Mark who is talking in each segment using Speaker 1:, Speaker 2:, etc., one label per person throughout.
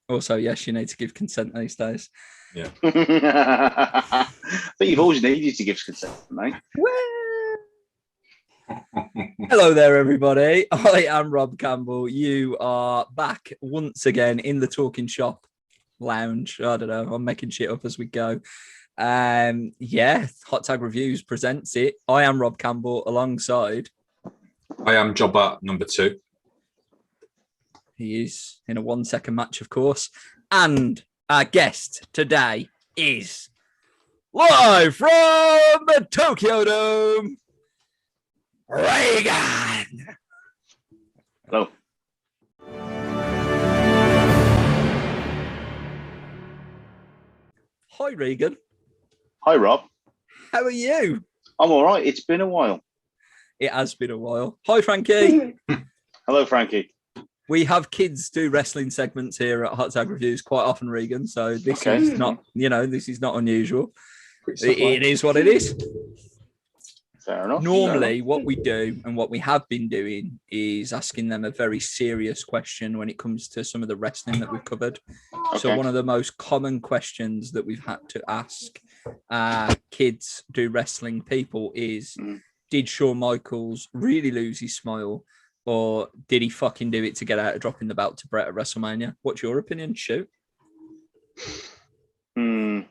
Speaker 1: Also, yes, you need to give consent these days.
Speaker 2: Yeah.
Speaker 3: I think you've always needed to give consent, mate.
Speaker 1: Hello there, everybody. I am Rob Campbell. You are back once again in the Talking Shop lounge. I don't know. I'm making shit up as we go. Hot Tag Reviews presents it. I am Rob Campbell alongside.
Speaker 2: I am Jobber number 2.
Speaker 1: He is in a 1 second match, of course. And our guest today is live from the Tokyo Dome, Regan.
Speaker 3: Hello.
Speaker 1: Hi, Regan.
Speaker 3: Hi, Rob.
Speaker 1: How are you?
Speaker 3: I'm all right. It's been a while.
Speaker 1: It has been a while. Hi, Frankie.
Speaker 3: Hello, Frankie.
Speaker 1: We have kids do wrestling segments here at Hot Tag Reviews quite often, Regan. So this is not, this is not unusual. It is what it is.
Speaker 3: Fair enough.
Speaker 1: Normally, what we do and what we have been doing is asking them a very serious question when it comes to some of the wrestling that we've covered.
Speaker 3: Okay.
Speaker 1: So one of the most common questions that we've had to ask kids do wrestling people is, did Shawn Michaels really lose his smile? Or did he fucking do it to get out of dropping the belt to Bret at WrestleMania? What's your opinion? Shoot.
Speaker 3: Now,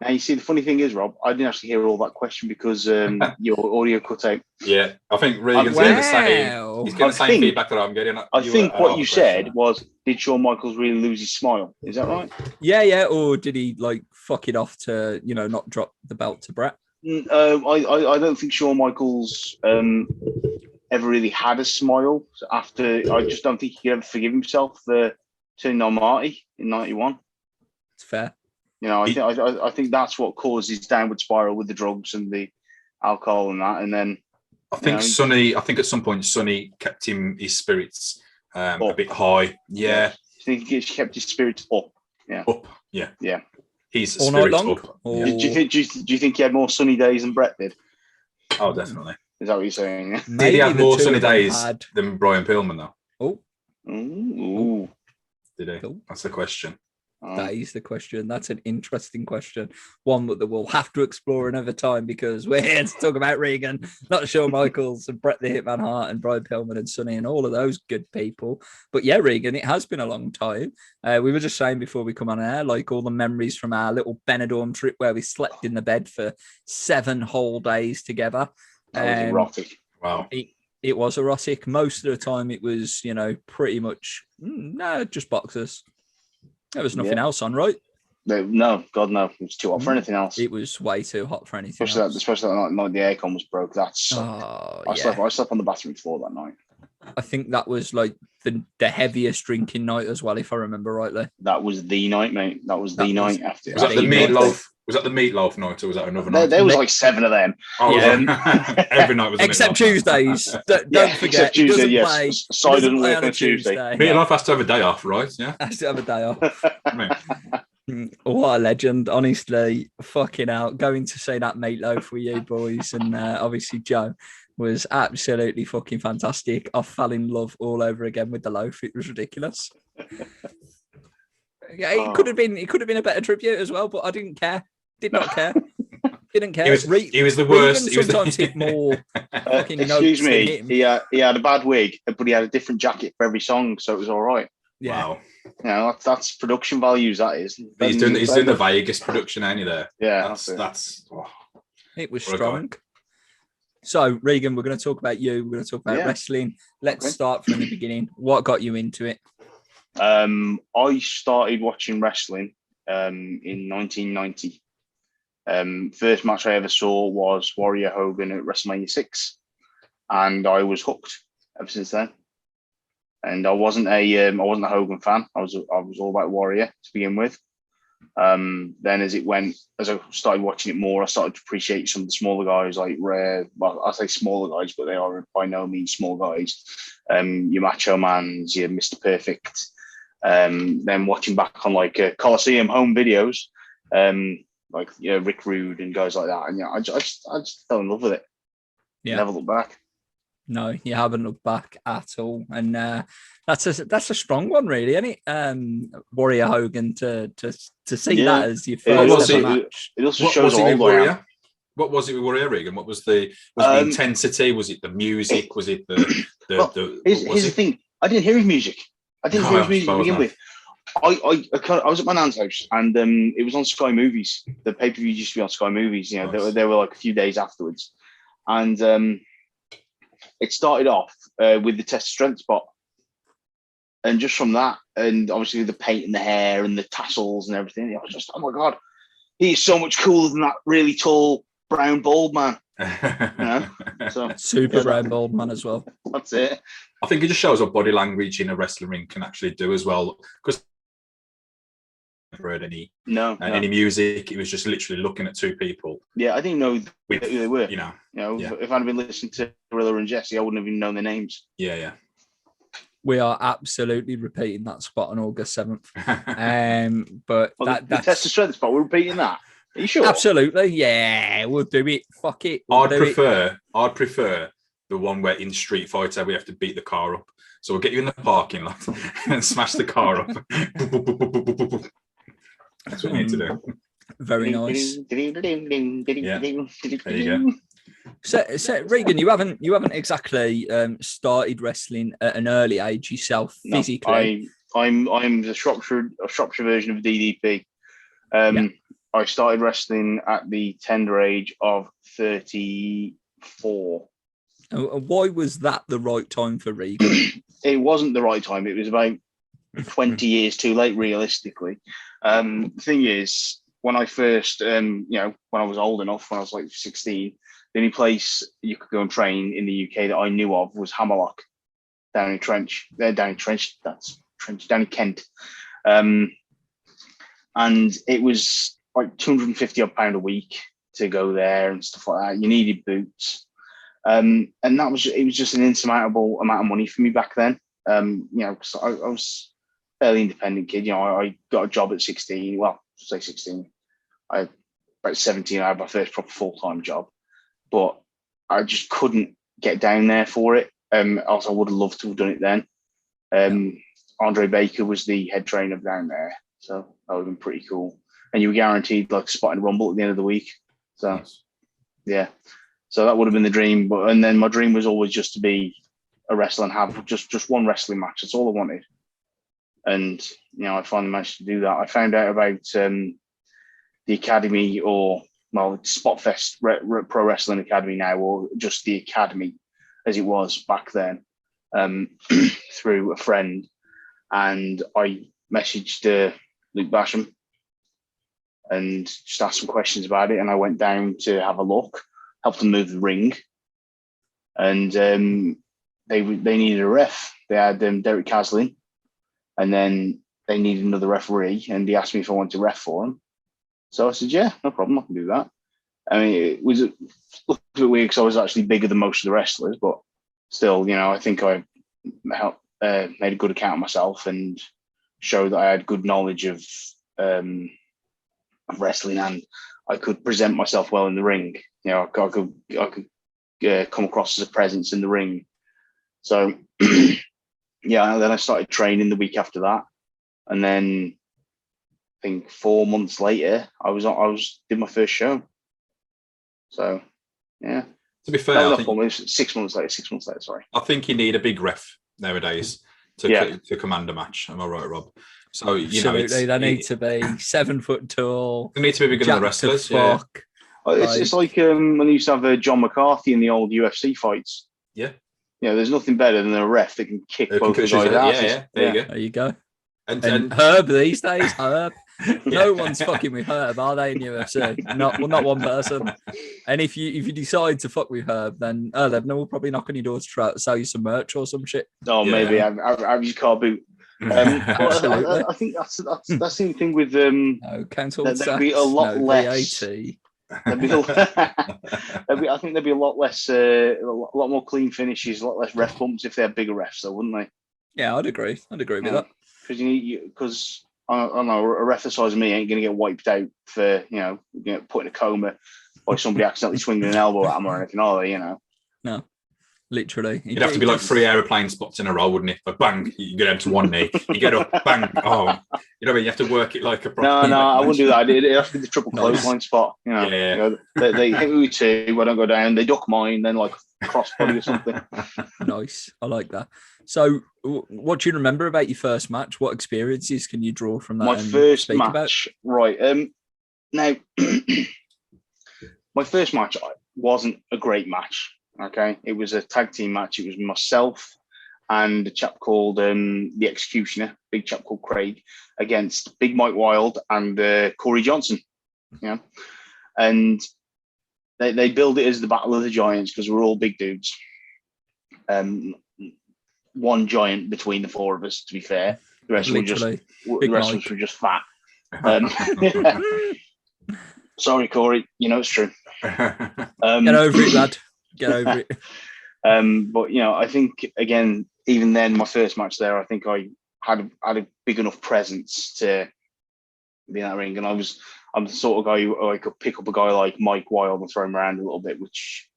Speaker 3: you see, the funny thing is, Rob, I didn't actually hear all that question because your audio cut out.
Speaker 2: Yeah, I think Regan's getting the same. He's getting the same feedback that I'm getting.
Speaker 3: I think what you said was, did Shawn Michaels really lose his smile? Is that right?
Speaker 1: Yeah. Or did he fuck it off to not drop the belt to Bret?
Speaker 3: I don't think Shawn Michaels ever really had a smile after. I just don't think he could ever forgive himself for turning on Marty in '91.
Speaker 1: It's fair.
Speaker 3: I think that's what caused his downward spiral with the drugs and the alcohol and that. And then
Speaker 2: I think Sonny. I think at some point Sonny kept his spirits a bit high. Yeah.
Speaker 3: I think he kept his spirits up. Yeah.
Speaker 2: Up. Yeah.
Speaker 3: Yeah.
Speaker 2: He's
Speaker 1: all night long.
Speaker 3: Up. Yeah. Do you think he had more sunny days than Bret did?
Speaker 2: Oh, definitely.
Speaker 3: Is that what you're saying?
Speaker 2: Did he have more sunny days than Brian Pillman though?
Speaker 3: Ooh.
Speaker 2: Did he?
Speaker 1: Cool.
Speaker 2: That's the question.
Speaker 1: That is the question. That's an interesting question. One that we'll have to explore another time because we're here to talk about Regan, not Shawn Michaels and Bret the Hitman Hart and Brian Pillman and Sonny and all of those good people. But yeah, Regan, it has been a long time. We were just saying before we come on air, all the memories from our little Benidorm trip where we slept in the bed for 7 whole days together.
Speaker 3: That was erotic.
Speaker 2: Wow.
Speaker 1: It was erotic. Most of the time it was, pretty much, just boxers. There was nothing else on, right?
Speaker 3: No, God, no. It was too hot for anything else.
Speaker 1: It was way too hot for anything
Speaker 3: especially
Speaker 1: else.
Speaker 3: Especially that night the aircon was broke. That sucked. I slept on the bathroom floor that night.
Speaker 1: I think that was the heaviest drinking night as well, if I remember rightly.
Speaker 3: That was the night, mate. That was the night after.
Speaker 2: Was that the meatloaf? Was that the meatloaf night, or was that another night?
Speaker 3: There was 7 of them.
Speaker 2: Oh, yeah. Every night was a
Speaker 1: except
Speaker 2: meatloaf.
Speaker 1: Tuesdays. Don't forget.
Speaker 3: Except Tuesday, yes. Side doesn't work on Tuesday.
Speaker 2: Meatloaf has to have a day off, right? Yeah.
Speaker 1: Has to have a day off. What a legend, honestly. Fucking out. Going to see that meatloaf with you boys and obviously Joe was absolutely fucking fantastic. I fell in love all over again with the loaf. It was ridiculous. It could have been a better tribute as well, but I didn't care. Did not care. Didn't care.
Speaker 2: He was the worst.
Speaker 1: He sometimes hit more.
Speaker 3: Excuse me. He had a bad wig, but he had a different jacket for every song, so it was all right.
Speaker 1: Yeah.
Speaker 2: Wow.
Speaker 3: That's production values. That is.
Speaker 2: He's doing the Vegas production, ain't he? There.
Speaker 3: Yeah.
Speaker 2: That's.
Speaker 1: It was strong. So Regan, we're going to talk about you. We're going to talk about wrestling. Let's start from the beginning. What got you into it?
Speaker 3: I started watching wrestling in 1990. First match I ever saw was Warrior Hogan at WrestleMania 6, and I was hooked ever since then. And I wasn't a Hogan fan. I was all about Warrior to begin with. Then as I started watching it more, I started to appreciate some of the smaller guys like Rare. Well, I say smaller guys, but they are by no means small guys. Your Macho Mans, your Mr. Perfect. Then watching back on Coliseum home videos, Rick Rude and guys like that, and I just fell in love with it.
Speaker 1: Yeah,
Speaker 3: never looked back.
Speaker 1: No, you haven't looked back at all, and that's a strong one, really, isn't it? Warrior Hogan to see that as your first ever match.
Speaker 3: It also
Speaker 2: What
Speaker 3: shows
Speaker 2: was
Speaker 3: how
Speaker 2: it
Speaker 3: old
Speaker 2: with
Speaker 3: I am.
Speaker 2: Warrior? What was it with Warrior, Regan? What was the intensity? Was it the music? Was it
Speaker 3: Here's the thing. I didn't hear his music. I didn't hear his music to begin with. I was at my nan's house, and it was on Sky Movies. The pay-per-view used to be on Sky Movies. You know, nice. they were like a few days afterwards, and it started off with the test of strength spot, and just from that, and obviously the paint and the hair and the tassels and everything, I was just, oh my god, he's so much cooler than that really tall brown bald man. You know? So
Speaker 1: super brown bald man as well.
Speaker 3: That's it.
Speaker 2: I think it just shows what body language in a wrestling ring can actually do as well, because never heard any music. It was just literally looking at two people.
Speaker 3: Yeah, I didn't know who they were.
Speaker 2: You know,
Speaker 3: if I'd been listening to Gorilla and Jesse, I wouldn't have even known their names.
Speaker 2: Yeah.
Speaker 1: We are absolutely repeating that spot on August 7th. But that's
Speaker 3: the test of strength spot. We're repeating that. Are you sure?
Speaker 1: Absolutely. Yeah, we'll do it. Fuck it.
Speaker 2: I'd prefer the one where in Street Fighter we have to beat the car up. So we'll get you in the parking lot and smash the car up. That's what you need to do.
Speaker 1: Very nice.
Speaker 2: Yeah. There you go.
Speaker 1: So Regan, you haven't exactly started wrestling at an early age yourself physically.
Speaker 3: No, I'm the Shropshire version of DDP. I started wrestling at the tender age of 34.
Speaker 1: Why was that the right time for Regan?
Speaker 3: It wasn't the right time. It was about 20 years too late, realistically. The thing is, when I first, when I was old enough, when I was like 16, the only place you could go and train in the UK that I knew of was Hammerlock, down in Kent. And it was like £250 a week to go there and stuff like that. You needed boots. And it was just an insurmountable amount of money for me back then. Because I was a fairly independent kid. I got a job at 16. Well, say 16. About 17, I had my first proper full-time job, but I just couldn't get down there for it. Else I would have loved to have done it then. Andre Baker was the head trainer down there, so that would have been pretty cool. And you were guaranteed like spot in Rumble at the end of the week. So yeah, so that would have been the dream. And then my dream was always just to be a wrestler and have just one wrestling match. That's all I wanted. And I finally managed to do that. I found out about the academy, Spotfest Pro Wrestling Academy now, or just the academy as it was back then, through a friend. And I messaged Luke Basham and just asked some questions about it. And I went down to have a look, helped them move the ring. And they needed a ref. They had Derek Caslin, and then they needed another referee. And he asked me if I wanted to ref for them. So I said, yeah, no problem, I can do that. I mean, it was a little bit weird because I was actually bigger than most of the wrestlers, but still, I think I made a good account of myself and showed that I had good knowledge of wrestling, and I could present myself well in the ring. I could come across as a presence in the ring. So, yeah, then I started training the week after that, and then I think 4 months later, I did my first show. So, yeah.
Speaker 2: To be fair,
Speaker 3: I think, it was 6 months later. Sorry.
Speaker 2: I think you need a big ref nowadays to command a match. Am I right, Rob? So
Speaker 1: absolutely, they need to be 7 foot tall.
Speaker 2: They need to be bigger than the wrestlers. Yeah.
Speaker 3: It's like when they used to have John McCarthy in the old UFC fights.
Speaker 2: Yeah.
Speaker 3: There's nothing better than a ref that can kick both guys' asses.
Speaker 2: Yeah. There you go.
Speaker 1: And Herb these days, Herb. No one's fucking with Herb, are they, in UFC? Not one person. And if you decide to fuck with Herb, then they'll probably knock on your door to try to sell you some merch or some shit.
Speaker 3: Oh, maybe I've used car boot.
Speaker 1: Absolutely.
Speaker 3: I think that's the thing with
Speaker 1: council
Speaker 3: there'd be a lot less.
Speaker 1: VAT.
Speaker 3: I think there'd be a lot less, a lot more clean finishes, a lot less ref bumps if they had bigger refs, though, wouldn't they?
Speaker 1: Yeah, I'd agree with that.
Speaker 3: Because I don't know, a ref the size of me ain't going to get wiped out for put in a coma by somebody accidentally swinging an elbow at them or anything, are they?
Speaker 1: No, Literally.
Speaker 2: It'd have to be like 3 aeroplane spots in a row, wouldn't it? Like bang, you get down to one knee, you get up, bang, oh, you know what I mean? You have to work it like a proper.
Speaker 3: No, I wouldn't do that. It'd have to be the triple clothesline spot. You know,
Speaker 2: yeah.
Speaker 3: You know, they hit me with 2, I don't go down, they duck mine, then like crossbody or something.
Speaker 1: Nice. I like that. So, what do you remember about your first match? What experiences can you draw from that?
Speaker 3: My first match, right. Now, my first match wasn't a great match. Okay, it was a tag team match. It was myself and a chap called the Executioner, big chap called Craig, against Big Mike Wild and Corey Johnson. Yeah, and they billed it as the Battle of the Giants because we're all big dudes. One giant between the 4 of us, to be fair. The rest were just fat. Sorry, Corey. You know it's true.
Speaker 1: Get over it, lad. Get over it.
Speaker 3: But you know, I think again, even then, my first match there, I think I had a big enough presence to be in that ring, and I'm the sort of guy who I could pick up a guy like Mike Wild and throw him around a little bit, which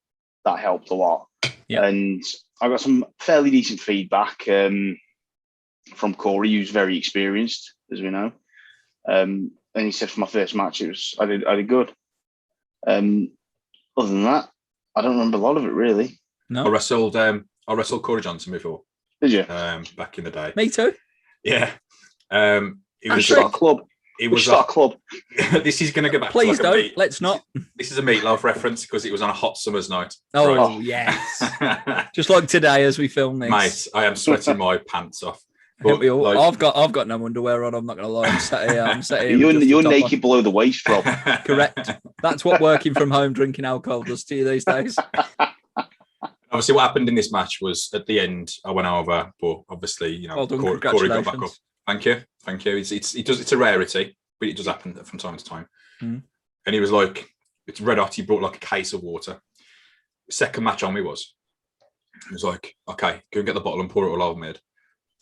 Speaker 3: that helped a lot.
Speaker 1: Yeah.
Speaker 3: And I got some fairly decent feedback from Corey, who's very experienced, as we know. And he said for my first match, I did good. Other than that, I don't remember a lot of it really.
Speaker 1: No,
Speaker 2: I wrestled Corey Johnson before.
Speaker 3: Did you?
Speaker 2: Back in the day.
Speaker 1: Me too.
Speaker 2: Yeah. It was
Speaker 3: start a club.
Speaker 2: It was
Speaker 3: a club.
Speaker 2: This is going to go back.
Speaker 1: Please
Speaker 2: to
Speaker 1: don't. Let's not.
Speaker 2: This is a Meatloaf reference because it was on a hot summer's night.
Speaker 1: Oh right. Yes. Just like today as we film this,
Speaker 2: mate. I am sweating my pants off. But,
Speaker 1: we all, like, I've got no underwear on. I'm not going to lie. I'm sat here.
Speaker 3: You're naked below the waist, Rob.
Speaker 1: Correct. That's what working from home drinking alcohol does to you these days.
Speaker 2: Obviously, what happened in this match was at the end, I went over, but obviously, you know,
Speaker 1: well done,
Speaker 2: Corey got back up. Thank you. It's a rarity, but it does happen from time to time.
Speaker 1: Mm.
Speaker 2: And he was like, it's red hot. He brought like a case of water. Second match on me was, he was like, okay, go and get the bottle and pour it all over me.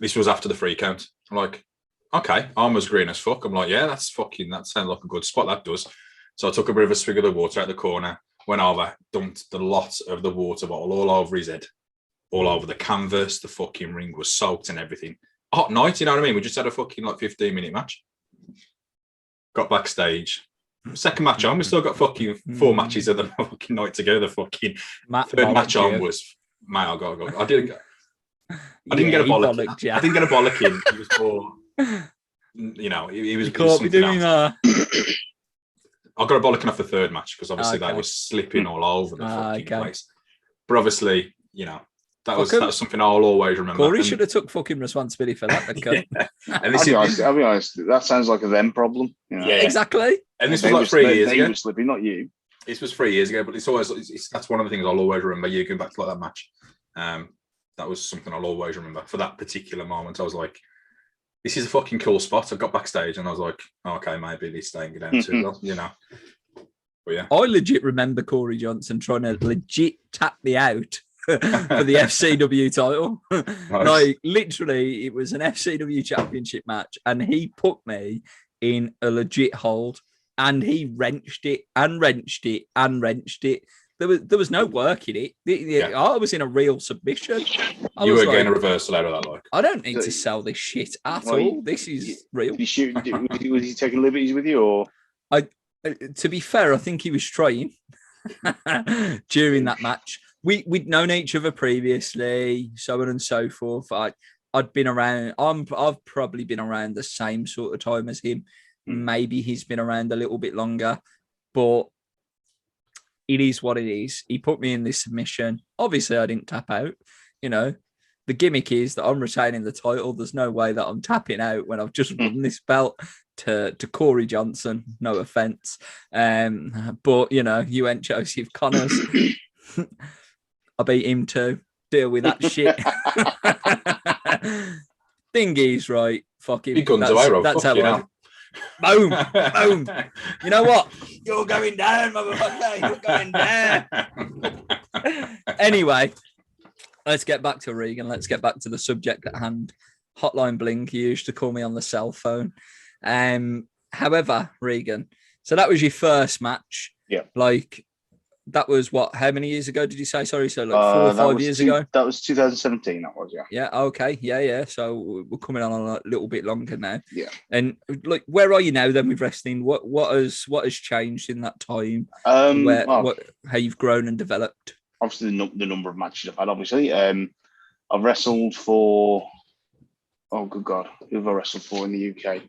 Speaker 2: This was after the 3 count. I'm like, okay, arm was green as fuck. I'm like, yeah, that sounds like a good spot. That does. So I took a bit of a swig of the water out the corner, went over, dumped the lot of the water bottle all over his head, all over the canvas. The fucking ring was soaked and everything. Hot night, you know what I mean? We just had a fucking 15-minute match. Got backstage. Second match on, we still got fucking 4 matches of the fucking night to go. The fucking third match on was, mate, I didn't get a bollock. I didn't get a bollock in. It was more, you know, it was. You
Speaker 1: can't be doing that.
Speaker 2: I got a bollocking off the third match because obviously that was slipping all over the fucking place. But obviously, you know, that was something I'll always remember.
Speaker 1: Corey should have took fucking responsibility for that.
Speaker 2: Yeah. And
Speaker 3: I'll be honest. That sounds like a them problem. You know?
Speaker 1: Yeah, exactly.
Speaker 2: And this was like 3 years ago.
Speaker 3: They were slipping, not you.
Speaker 2: This was 3 years ago, but it's always that's one of the things I'll always remember. You going back to like that match. That was something I'll always remember. For that particular moment, I was like, this is a fucking cool spot. I got backstage and I was like, oh, okay, maybe this thing down too well, you know. But yeah.
Speaker 1: I legit remember Corey Johnson trying to legit tap me out for the FCW title.
Speaker 2: Nice.
Speaker 1: Like, literally, it was an FCW championship match and he put me in a legit hold and he wrenched it and wrenched it and wrenched it. There was no work in it. I was in a real submission.
Speaker 2: You were getting a reversal out of that, like.
Speaker 1: I don't need to sell this shit at all. This is real.
Speaker 3: Was he taking liberties with you, or?
Speaker 1: To be fair, I think he was trying during that match. We'd known each other previously, so on and so forth. I'd been around. I've probably been around the same sort of time as him. Maybe he's been around a little bit longer, but. It is what it is. He put me in this submission. Obviously, I didn't tap out. You know, the gimmick is that I'm retaining the title. There's no way that I'm tapping out when I've just won this belt to Corey Johnson. No offense. But, you know, you went Joseph Connors. I beat him too. Deal with that shit. Thing is, right, fuck him. That's how I Boom, boom. You know what? You're going down, motherfucker. You're going down. Anyway, let's get back to Regan. Let's get back to the subject at hand. Hotline Bling, he used to call me on the cell phone. However, Regan, so that was your first match.
Speaker 3: Yeah.
Speaker 1: Like, that was what? How many years ago did you say? Sorry, so like 4 or 5 years ago.
Speaker 3: That was 2017. That was, yeah.
Speaker 1: Yeah. Okay. Yeah. So we're coming on a little bit longer now.
Speaker 3: Yeah.
Speaker 1: And like, where are you now then with wrestling? What has changed in that time? How you've grown and developed?
Speaker 3: Obviously, the number of matches I've had. Obviously, I've wrestled for. Oh, good God, who have I wrestled for in the UK?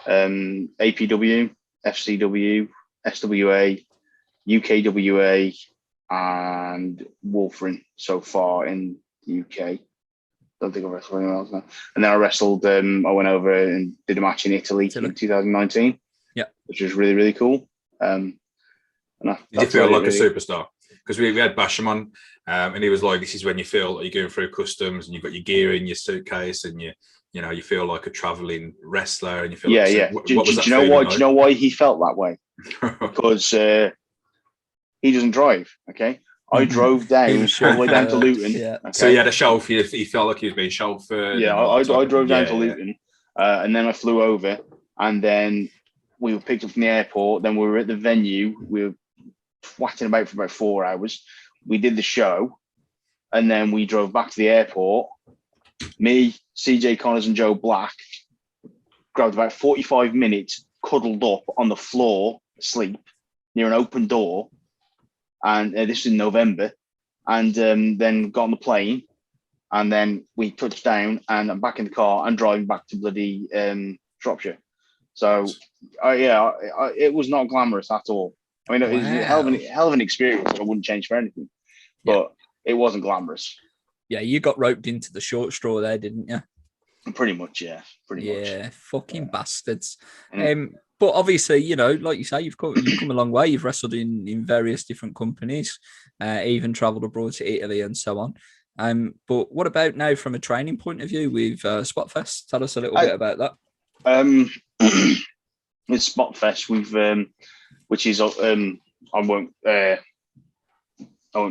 Speaker 3: APW, FCW, SWA, UKWA, and Wolfring so far in the UK. Don't think I've wrestled anyone else now. And then I wrestled. I went over and did a match in Italy in 2019.
Speaker 1: Yeah,
Speaker 3: which was really, really cool.
Speaker 2: Did you feel like a superstar? Because we had Basham on, and he was like, "This is when you feel like you're going through customs and you've got your gear in your suitcase, and you feel like a traveling wrestler, and you feel
Speaker 3: Do you know why? Do you know why he felt that way? Because he doesn't drive. Okay, I drove down all the way down to Luton.
Speaker 1: Yeah.
Speaker 3: Okay?
Speaker 2: So he had a chauffeur. He felt like he was being chauffeured.
Speaker 3: Yeah, I drove down to Luton, and then I flew over, and then we were picked up from the airport. Then we were at the venue. We were twatting about for about 4 hours. We did the show, and then we drove back to the airport. Me, CJ Connors, and Joe Black grabbed about 45 minutes, cuddled up on the floor, asleep near an open door. And this is in November. And then got on the plane, and then we touched down, and I'm back in the car and driving back to bloody Shropshire. So, it was not glamorous at all. I mean, it was a hell of an experience that I wouldn't change for anything, but it wasn't glamorous.
Speaker 1: Yeah, you got roped into the short straw there, didn't you?
Speaker 3: Pretty much, yeah.
Speaker 1: Yeah, fucking bastards. But obviously, like you say, you've come a long way. You've wrestled in various different companies, even travelled abroad to Italy and so on. But what about now from a training point of view with Spotfest? Tell us a little bit about that.
Speaker 3: With Spotfest, we've which is I won't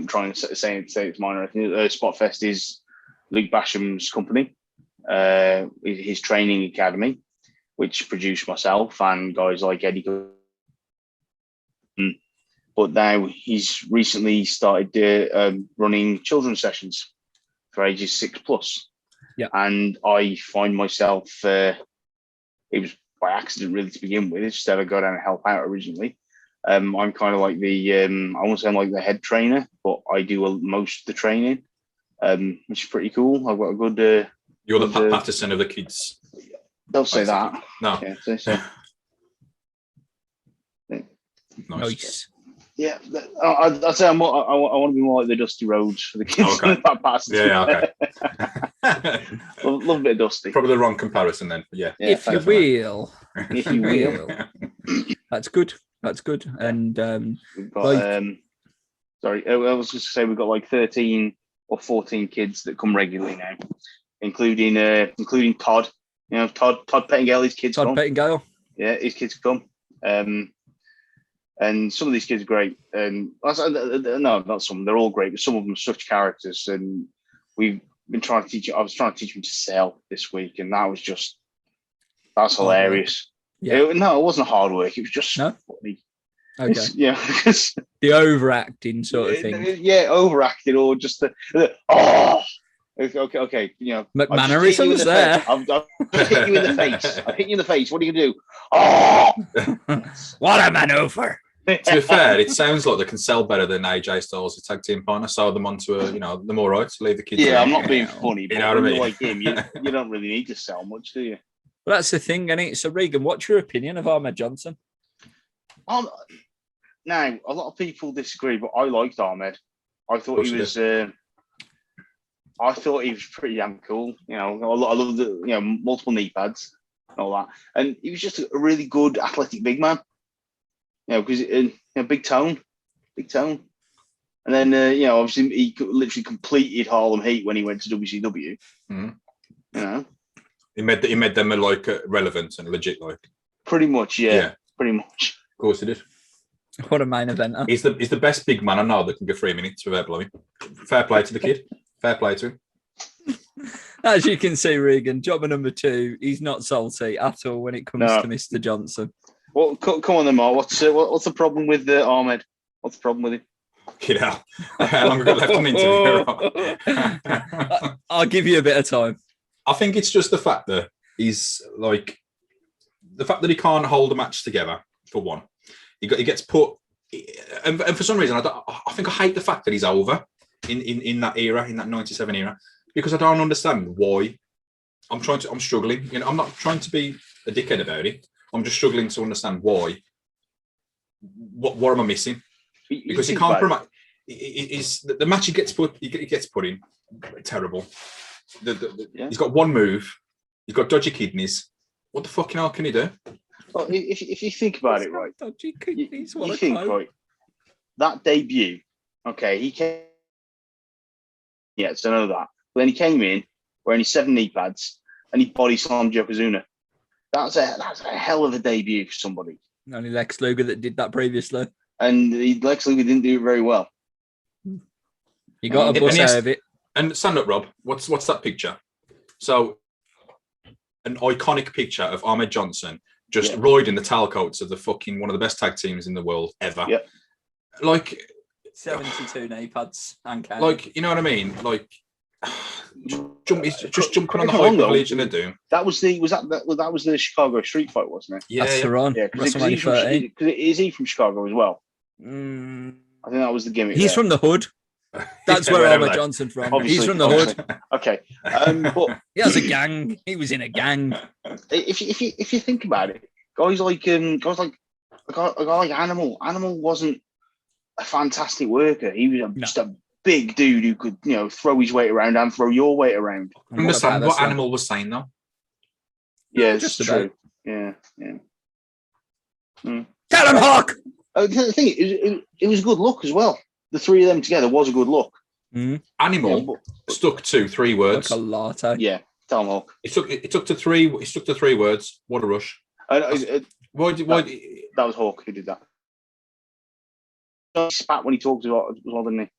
Speaker 3: try and say it's mine or anything. Spotfest is Luke Basham's company, his training academy, which produced myself and guys like Eddie. But now he's recently started running children's sessions for ages 6+.
Speaker 1: Yeah, and
Speaker 3: I find myself. It was by accident, really, to begin with. Instead, I go down and help out originally. I'm kind of like I won't say I'm like the head trainer, but I do most of the training, which is pretty cool. I've got a good.
Speaker 2: You're the Pat Patterson of the kids.
Speaker 3: Don't say that.
Speaker 2: No.
Speaker 3: Yeah, so.
Speaker 2: Nice.
Speaker 3: Yeah, I'd say I want to be more like the Dusty Rhodes for the kids.
Speaker 2: Oh, okay. Okay.
Speaker 3: Love a bit of Dusty.
Speaker 2: Probably the wrong comparison then. Yeah.
Speaker 1: If you will. That's good. And
Speaker 3: we've got, sorry, I was just to say we've got like 13 or 14 kids that come regularly now, including Todd. Todd Pettingale, his kids.
Speaker 1: Todd Pettingale.
Speaker 3: Yeah, his kids come. And some of these kids are great. And no, not some. They're all great, but some of them are such characters. And we've been trying to teach. I was trying to teach them to sell this week, and that's hilarious.
Speaker 1: Yeah.
Speaker 3: It wasn't hard work. It was just funny.
Speaker 1: Okay. The overacting sort of thing.
Speaker 3: Yeah, overacting or just the Okay.
Speaker 1: McMannerisms there.
Speaker 3: I've hit you in the face. I've hit you in the face. What are you gonna do? Oh,
Speaker 1: what a maneuver!
Speaker 2: To be fair, it sounds like they can sell better than AJ Styles' a tag team partner. Sell them onto they're all right to leave the kids.
Speaker 3: Yeah, I'm not being funny, but
Speaker 2: you know what I mean?
Speaker 3: Like him, you don't really need to sell much, do you?
Speaker 1: Well, that's the thing, isn't it? So, Regan, what's your opinion of Ahmed Johnson?
Speaker 3: Now, a lot of people disagree, but I liked Ahmed. I thought he was. I thought he was pretty damn cool. I love the multiple knee pads and all that, and he was just a really good athletic big man. Because big tone, and then obviously he literally completed Harlem Heat when he went to WCW.
Speaker 2: Mm-hmm. He made them like relevant and legit, like.
Speaker 3: Pretty much, yeah. Pretty much.
Speaker 2: Of course, he did.
Speaker 1: What a main eventer!
Speaker 2: He's the best big man I know that can go 3 minutes without blowing. Fair play to the kid. Fair play to him.
Speaker 1: As you can see, Regan, jobber number 2, he's not salty at all when it comes to Mr. Johnson.
Speaker 3: Well, come on then, Mark. What's the problem with Ahmed? What's the problem with him?
Speaker 2: You know, how long have we got left on the interview?
Speaker 1: I'll give you a bit of time.
Speaker 2: I think it's just the fact that he's like the fact that he can't hold a match together. For one, he gets put, and for some reason, I think I hate the fact that he's over in that era, in that '97 era, because I don't understand why. I'm struggling. You know, I'm not trying to be a dickhead about it. I'm just struggling to understand why. What am I missing? Because he can't promote. The match he gets put in terrible. He's got one move. He's got dodgy kidneys. What the fucking hell can he do?
Speaker 3: Well, if you think about it, right,
Speaker 1: Dodgy kidneys,
Speaker 3: you think, right, that debut, okay, he came, yeah, so I know that. But then he came in wearing his 7 knee pads and he body slammed Yokozuna. That's a hell of a debut for somebody.
Speaker 1: Only Lex Luger that did that previously.
Speaker 3: And Lex Luger didn't do it very well.
Speaker 1: You got a bus out of it.
Speaker 2: And stand up, Rob. What's that picture? So, an iconic picture of Ahmed Johnson just riding the tailcoats of the fucking one of the best tag teams in the world ever.
Speaker 3: Yeah.
Speaker 2: Like
Speaker 1: 72 knee pads and counting.
Speaker 2: Like, you know what I mean? Like just jumping on the hype of Legion of Doom.
Speaker 3: That was the Chicago Street Fight, wasn't it?
Speaker 2: Yeah,
Speaker 1: that's the run.
Speaker 3: Yeah, because is he from Chicago as well? I think that was the gimmick.
Speaker 1: He's from the hood. That's where Ahmed Johnson from.
Speaker 3: Obviously,
Speaker 1: he's from the hood.
Speaker 3: Okay, but
Speaker 1: he has a gang. He was in a gang.
Speaker 3: If you think about it, guys like a guy like Animal wasn't a fantastic worker. He was just a big dude who could, you know, throw his weight around and throw your weight around.
Speaker 2: I understand what Animal was saying though.
Speaker 3: Yeah, it's just true. Yeah.
Speaker 1: Tell him, Hawk.
Speaker 3: The thing it was a good look as well. The three of them together was a good look.
Speaker 2: Animal stuck to 3 words.
Speaker 1: Like a latte.
Speaker 3: Yeah, tell him, Hawk.
Speaker 2: It stuck to 3 words. What a rush. Why?
Speaker 3: That was Hawk who did that. He spat when he talked as well, didn't he?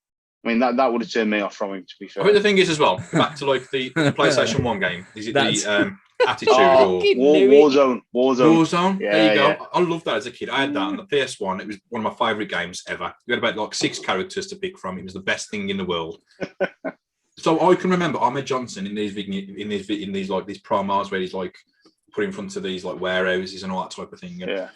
Speaker 3: I mean, that would have turned me off from him, to be fair.
Speaker 2: I think the thing is as well, back to like the PlayStation 1 game. Is it the Attitude or
Speaker 3: Warzone?
Speaker 2: Yeah, there you go. Yeah. I loved that as a kid. I had that on the PS1. It was one of my favourite games ever. You had about like 6 characters to pick from. It was the best thing in the world. So I can remember Ahmed Johnson in these like these promos where he's like put in front of these like warehouses and all that type of thing. And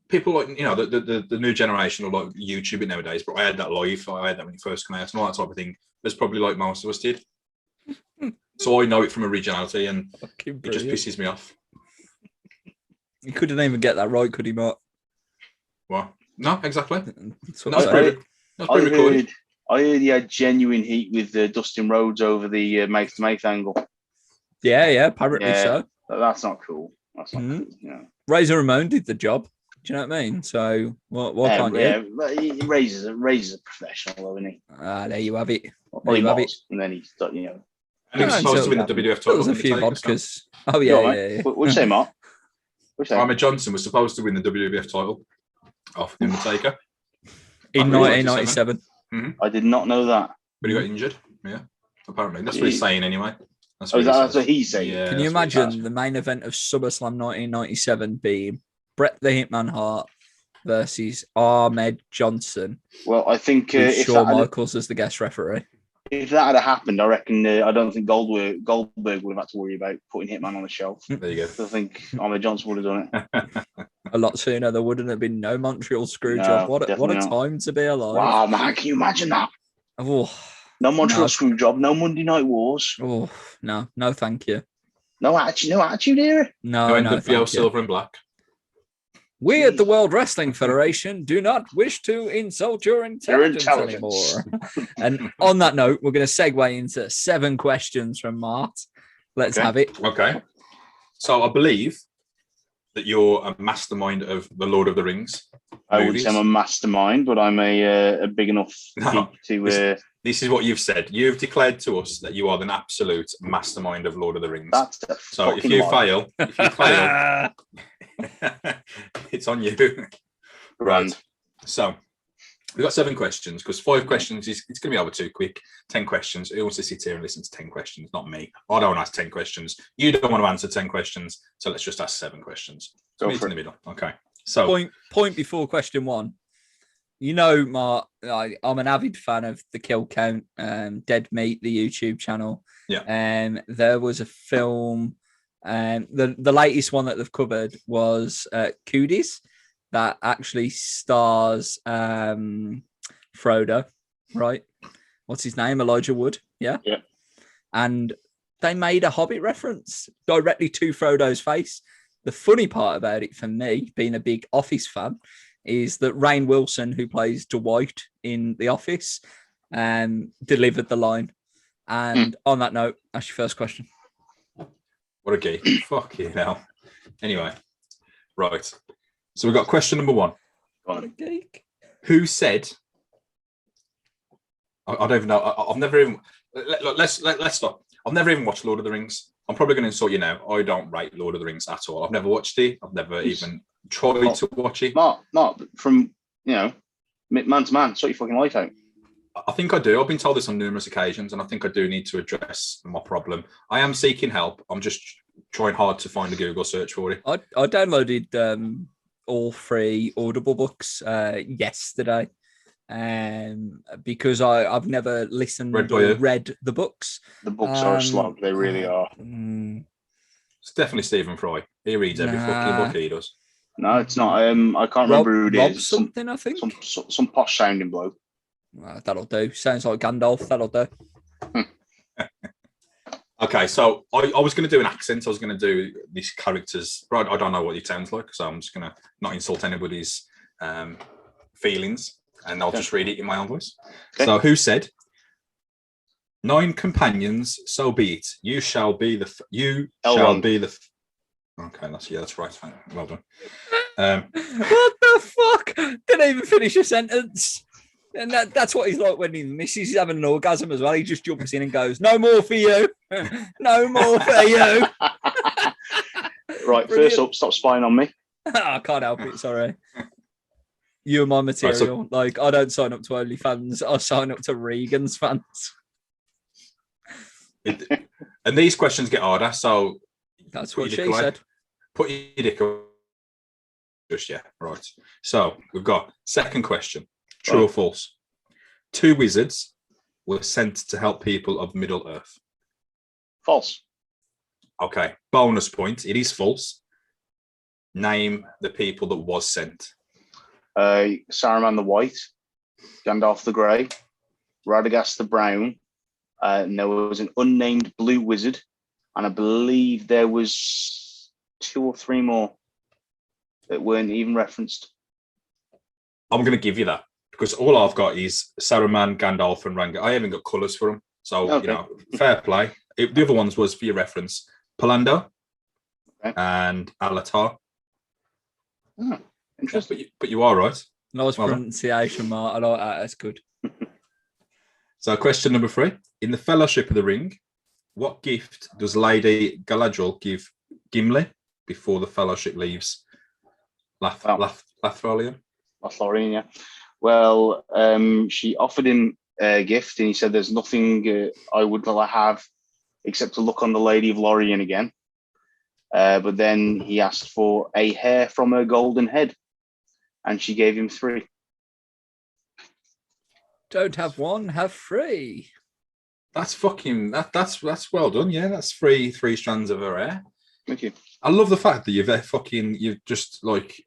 Speaker 2: people like, you know, the new generation or like YouTube it nowadays, but I had that live. I had that when it first came out and all that type of thing. There's probably like most of us did. So I know it from originality, and it just pisses me off.
Speaker 1: He couldn't even get that right, could he, Mark?
Speaker 2: What? No, exactly.
Speaker 3: I heard he had genuine heat with Dustin Rhodes over the mouth-to-mouth angle.
Speaker 1: Yeah, apparently so.
Speaker 3: That's not cool. That's not cool. Yeah.
Speaker 1: Razor Ramon did the job. Do you know what I mean? So why can't you?
Speaker 3: He raises a professional, though, isn't he?
Speaker 1: There you have it.
Speaker 3: Well, he was, and then he's done, you know.
Speaker 2: And he was supposed to win the WWF title.
Speaker 1: There was a few vodkas. Oh, yeah.
Speaker 3: What'd you say, Mark?
Speaker 2: Ahmed Johnson was supposed to win the WWF title off Undertaker.
Speaker 1: In 1997.
Speaker 3: I did not know that.
Speaker 2: But he got injured. Yeah, apparently. That's what he's saying anyway.
Speaker 3: That's what he's saying.
Speaker 2: Yeah,
Speaker 1: can you imagine the main event of SummerSlam 1997 being Bret the Hitman Hart versus Ahmed Johnson?
Speaker 3: Well, I think
Speaker 1: if Shawn Michaels as the guest referee. If
Speaker 3: that had happened, I reckon I don't think Goldberg would have had to worry about putting Hitman on the shelf.
Speaker 2: There you go.
Speaker 3: I think Ahmed Johnson would have done it
Speaker 1: a lot sooner. There wouldn't have been no Montreal Screwjob. What a time to be alive!
Speaker 3: Wow, man, can you imagine that?
Speaker 1: Oh,
Speaker 3: no Montreal Screwjob, no Monday Night Wars.
Speaker 1: Oh no, thank you.
Speaker 3: No attitude era.
Speaker 1: No,
Speaker 2: NWO Silver and Black.
Speaker 1: We at the World Wrestling Federation do not wish to insult your intelligence anymore. And on that note, we're going to segue into 7 questions from Mart. Let's have it.
Speaker 2: Okay. So I believe that you're a mastermind of the Lord of the Rings.
Speaker 3: I would say I'm a mastermind, but I'm a big enough to.
Speaker 2: This is what you've said. You've declared to us that you are an absolute mastermind of Lord of the Rings.
Speaker 3: That's
Speaker 2: so if you fail, it's on you. Right. So we've got 7 questions because 5 questions it's going to be over too quick. 10 questions. Who wants to sit here and listen to 10 questions? Not me. I don't want to ask 10 questions. You don't want to answer 10 questions. So let's just ask 7 questions. So meet in the middle. Okay. So
Speaker 1: point before question 1. you know, Mark, I'm an avid fan of the Kill Count, Dead Meat, the YouTube channel.
Speaker 2: Yeah.
Speaker 1: There was a film, the latest one that they've covered was Cooties, that actually stars Frodo, right? What's his name? Elijah Wood. Yeah.
Speaker 3: Yeah.
Speaker 1: And they made a Hobbit reference directly to Frodo's face. The funny part about it for me, being a big Office fan, is that Rainn Wilson, who plays Dwight in The Office, delivered the line. And on that note, that's your first question.
Speaker 2: What a geek. Fuck you now. Anyway, right. So we've got question number 1.
Speaker 1: What a geek.
Speaker 2: Who said... I don't even know. I've never even... Let's stop. I've never even watched Lord of the Rings. I'm probably going to insult you now. I don't rate Lord of the Rings at all. I've never watched it. I've never even tried to watch it.
Speaker 3: Mark, from, man to man, sort your fucking life out.
Speaker 2: I think I do. I've been told this on numerous occasions, and I think I do need to address my problem. I am seeking help. I'm just trying hard to find a Google search for it.
Speaker 1: I downloaded all 3 Audible books yesterday, because I've never listened or read the books.
Speaker 3: The books are a slog. They really are.
Speaker 2: It's definitely Stephen Fry. He reads every fucking book he does.
Speaker 3: No, it's not. I can't remember who it
Speaker 1: Rob
Speaker 3: is.
Speaker 1: Something, I think.
Speaker 3: Some posh sounding bloke.
Speaker 1: That'll do. Sounds like Gandalf. That'll do.
Speaker 2: Okay, so I was going to do an accent. I was going to do these characters. Right, I don't know what it sounds like, so I'm just going to not insult anybody's feelings, and I'll just read it in my own voice. Okay. So, who said, 9 companions, so be it. You shall be the... Okay, that's right. Well done.
Speaker 1: What the fuck? Didn't even finish a sentence. And that's what he's like when his missus is having an orgasm as well. He just jumps in and goes, "No more for you. No more for you."
Speaker 3: Right, brilliant. First up, stop spying on me.
Speaker 1: I can't help it, sorry. You're my material. Right, like, I don't sign up to OnlyFans. I sign up to Regan's fans.
Speaker 2: And these questions get harder, so...
Speaker 1: That's what she said.
Speaker 2: Put your dick up. Just, yeah, right. So, we've got second question. True or false? 2 wizards were sent to help people of Middle Earth.
Speaker 3: False.
Speaker 2: Okay, bonus point. It is false. Name the people that was sent.
Speaker 3: Saruman the White, Gandalf the Grey, Radagast the Brown, and there was an unnamed blue wizard, and I believe there was 2 or 3 more that weren't even referenced.
Speaker 2: I'm going to give you that, because all I've got is Saruman, Gandalf, and Ranga. I haven't got colours for them, so fair play. The other ones was for your reference: Palando and Alatar.
Speaker 3: Oh, interesting.
Speaker 2: Yeah, but you are right.
Speaker 1: Nice pronunciation, Mark. I like that. That's good.
Speaker 2: So, question number 3: in the Fellowship of the Ring, what gift does Lady Galadriel give Gimli before the Fellowship leaves Lothlorien?
Speaker 3: Lothlorien, yeah. Well, she offered him a gift, and he said, "There's nothing I would have except to look on the Lady of Lorien again." But then he asked for a hair from her golden head, and she gave him 3.
Speaker 1: Don't have 1, have 3.
Speaker 2: That's fucking that's well done. Yeah, that's 3 strands of her hair.
Speaker 3: Thank you.
Speaker 2: I love the fact that you've just like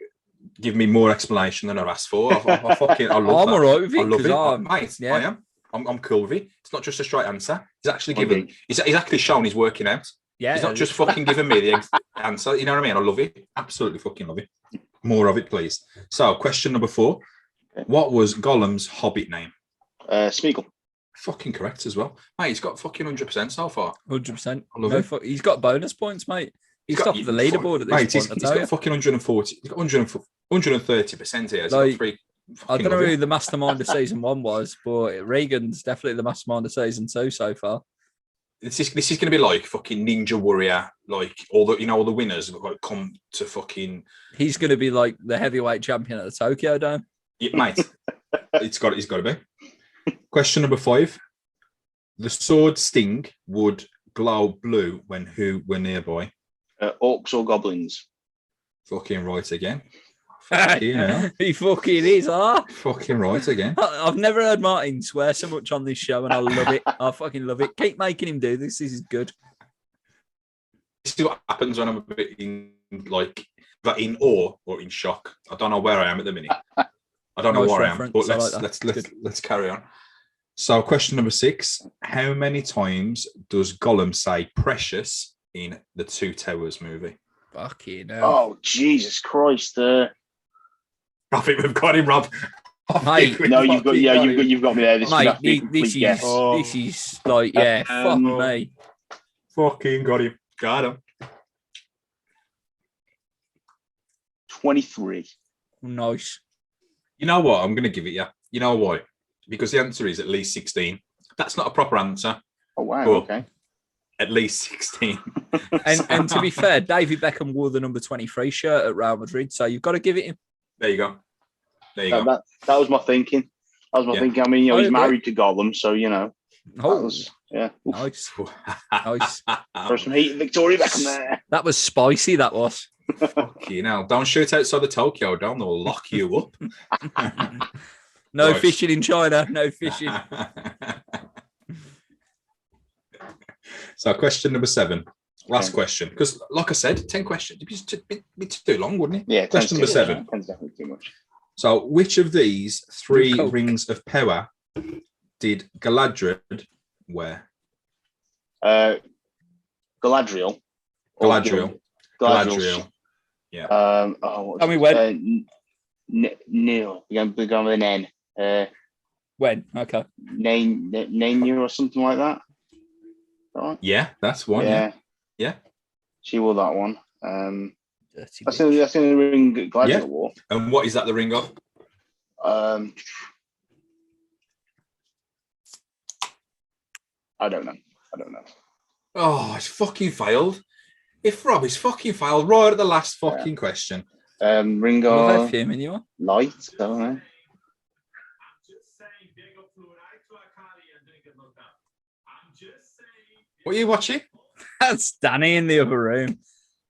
Speaker 2: give me more explanation than I asked for. I love
Speaker 1: I'm all right with it.
Speaker 2: I love it, mate. Yeah. I am. I'm cool with it. It's not just a straight answer. He's actually given. He's actually shown he's working out.
Speaker 1: Yeah.
Speaker 2: He's not just fucking giving me the answer. You know what I mean? I love it. Absolutely fucking love it. More of it, please. So, question number 4. Okay. What was Gollum's hobbit name?
Speaker 3: Smeagol.
Speaker 2: Fucking correct as well. Mate, he's got fucking 100% so far.
Speaker 1: 100%.
Speaker 2: I love it.
Speaker 1: He's got bonus points, mate. He's top of the leaderboard at this point.
Speaker 2: He's got fucking 140. He's got 130% here.
Speaker 1: Like, I don't know who the mastermind of season 1 was, but Regan's definitely the mastermind of season 2 so far.
Speaker 2: This is going to be like fucking Ninja Warrior, like all the winners like come to fucking.
Speaker 1: He's going to be like the heavyweight champion at the Tokyo Dome.
Speaker 2: Yeah, mate. He's got to be. Question number 5: the sword sting would glow blue when who were nearby?
Speaker 3: Orcs or goblins?
Speaker 2: Fucking right again. Yeah.
Speaker 1: He fucking is, huh?
Speaker 2: Fucking right again.
Speaker 1: I've never heard Martin swear so much on this show, and I love it. I fucking love it. Keep making him do this. This is good.
Speaker 2: This is what happens when I'm a bit in awe or in shock. I don't know where I am at the minute. I don't know
Speaker 1: Nice
Speaker 2: where
Speaker 1: reference.
Speaker 2: I am. But
Speaker 1: I like
Speaker 2: let's carry on. So, question number 6: how many times does Gollum say "precious" in the Two Towers movie?
Speaker 1: Fucking hell.
Speaker 3: Oh, Jesus Christ!
Speaker 2: I think we've got him, Rob.
Speaker 1: Mate,
Speaker 3: No, you've got me there. This
Speaker 1: Mate,
Speaker 3: would have to be a complete guess.
Speaker 1: this is like, yeah, fuck me.
Speaker 2: Fucking got him. Got him.
Speaker 3: 23.
Speaker 1: Nice.
Speaker 2: You know what? I'm going to give it you. You know why? Because the answer is at least 16. That's not a proper answer.
Speaker 3: Oh, wow.
Speaker 2: But
Speaker 3: Okay.
Speaker 2: At least 16.
Speaker 1: And to be fair, David Beckham wore the number 23 shirt at Real Madrid, so you've got to give it him.
Speaker 2: There you go. There you go.
Speaker 3: That was my thinking. I mean, he's married to Gollum, so, yeah.
Speaker 1: Nice. Nice.
Speaker 3: Throw some heat in Victoria Beckham there.
Speaker 1: That was spicy, that was.
Speaker 2: Fucking hell. Don't shoot outside of Tokyo, don't. They'll lock you up.
Speaker 1: No
Speaker 2: Right.
Speaker 1: fishing in China. No fishing.
Speaker 2: So, question number 7. Last question. Because, like I said, 10 questions. It'd be too long, wouldn't it?
Speaker 3: Yeah.
Speaker 2: Question number 7.
Speaker 3: 10's definitely too much.
Speaker 2: So, which of these 3
Speaker 1: Coke.
Speaker 2: rings of power did Galadriel wear?
Speaker 3: Galadriel.
Speaker 2: Galadriel. Yeah.
Speaker 3: Tell
Speaker 1: me when.
Speaker 3: Neil. We're going with an N.
Speaker 1: When? Okay.
Speaker 3: Name you or something like that. Right?
Speaker 2: Yeah, that's one. Yeah.
Speaker 3: She wore that one.
Speaker 1: Dirty
Speaker 3: That's
Speaker 1: bitch.
Speaker 3: the only ring Galadriel
Speaker 2: Yeah.
Speaker 3: wore.
Speaker 2: And what is that the ring of?
Speaker 3: I don't know.
Speaker 2: Oh, it's fucking failed. If Rob is fucking failed right at the last fucking question.
Speaker 3: Ring
Speaker 1: Love
Speaker 3: of
Speaker 1: FM, and you are?
Speaker 3: light. I don't know.
Speaker 2: What are you watching?
Speaker 1: That's Danny in the other room.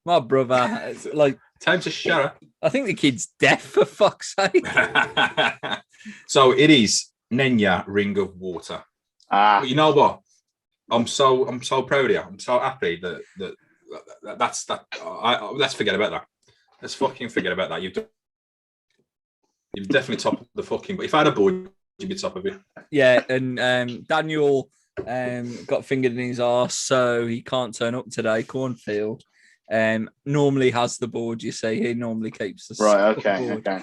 Speaker 1: My brother. It's like,
Speaker 2: Time to shut up.
Speaker 1: I think the kid's deaf, for fuck's sake.
Speaker 2: So it is Nenya Ring of Water. But you know what? I'm so proud of you. I'm so happy that's that. Let's forget about that. Let's fucking forget about that. You've definitely top of the fucking. But if I had a board, you'd be top of it.
Speaker 1: Yeah, and Daniel got fingered in his arse, so he can't turn up today. Cornfield normally has the board. You see, he normally keeps the
Speaker 3: Right.
Speaker 1: board.
Speaker 3: Okay.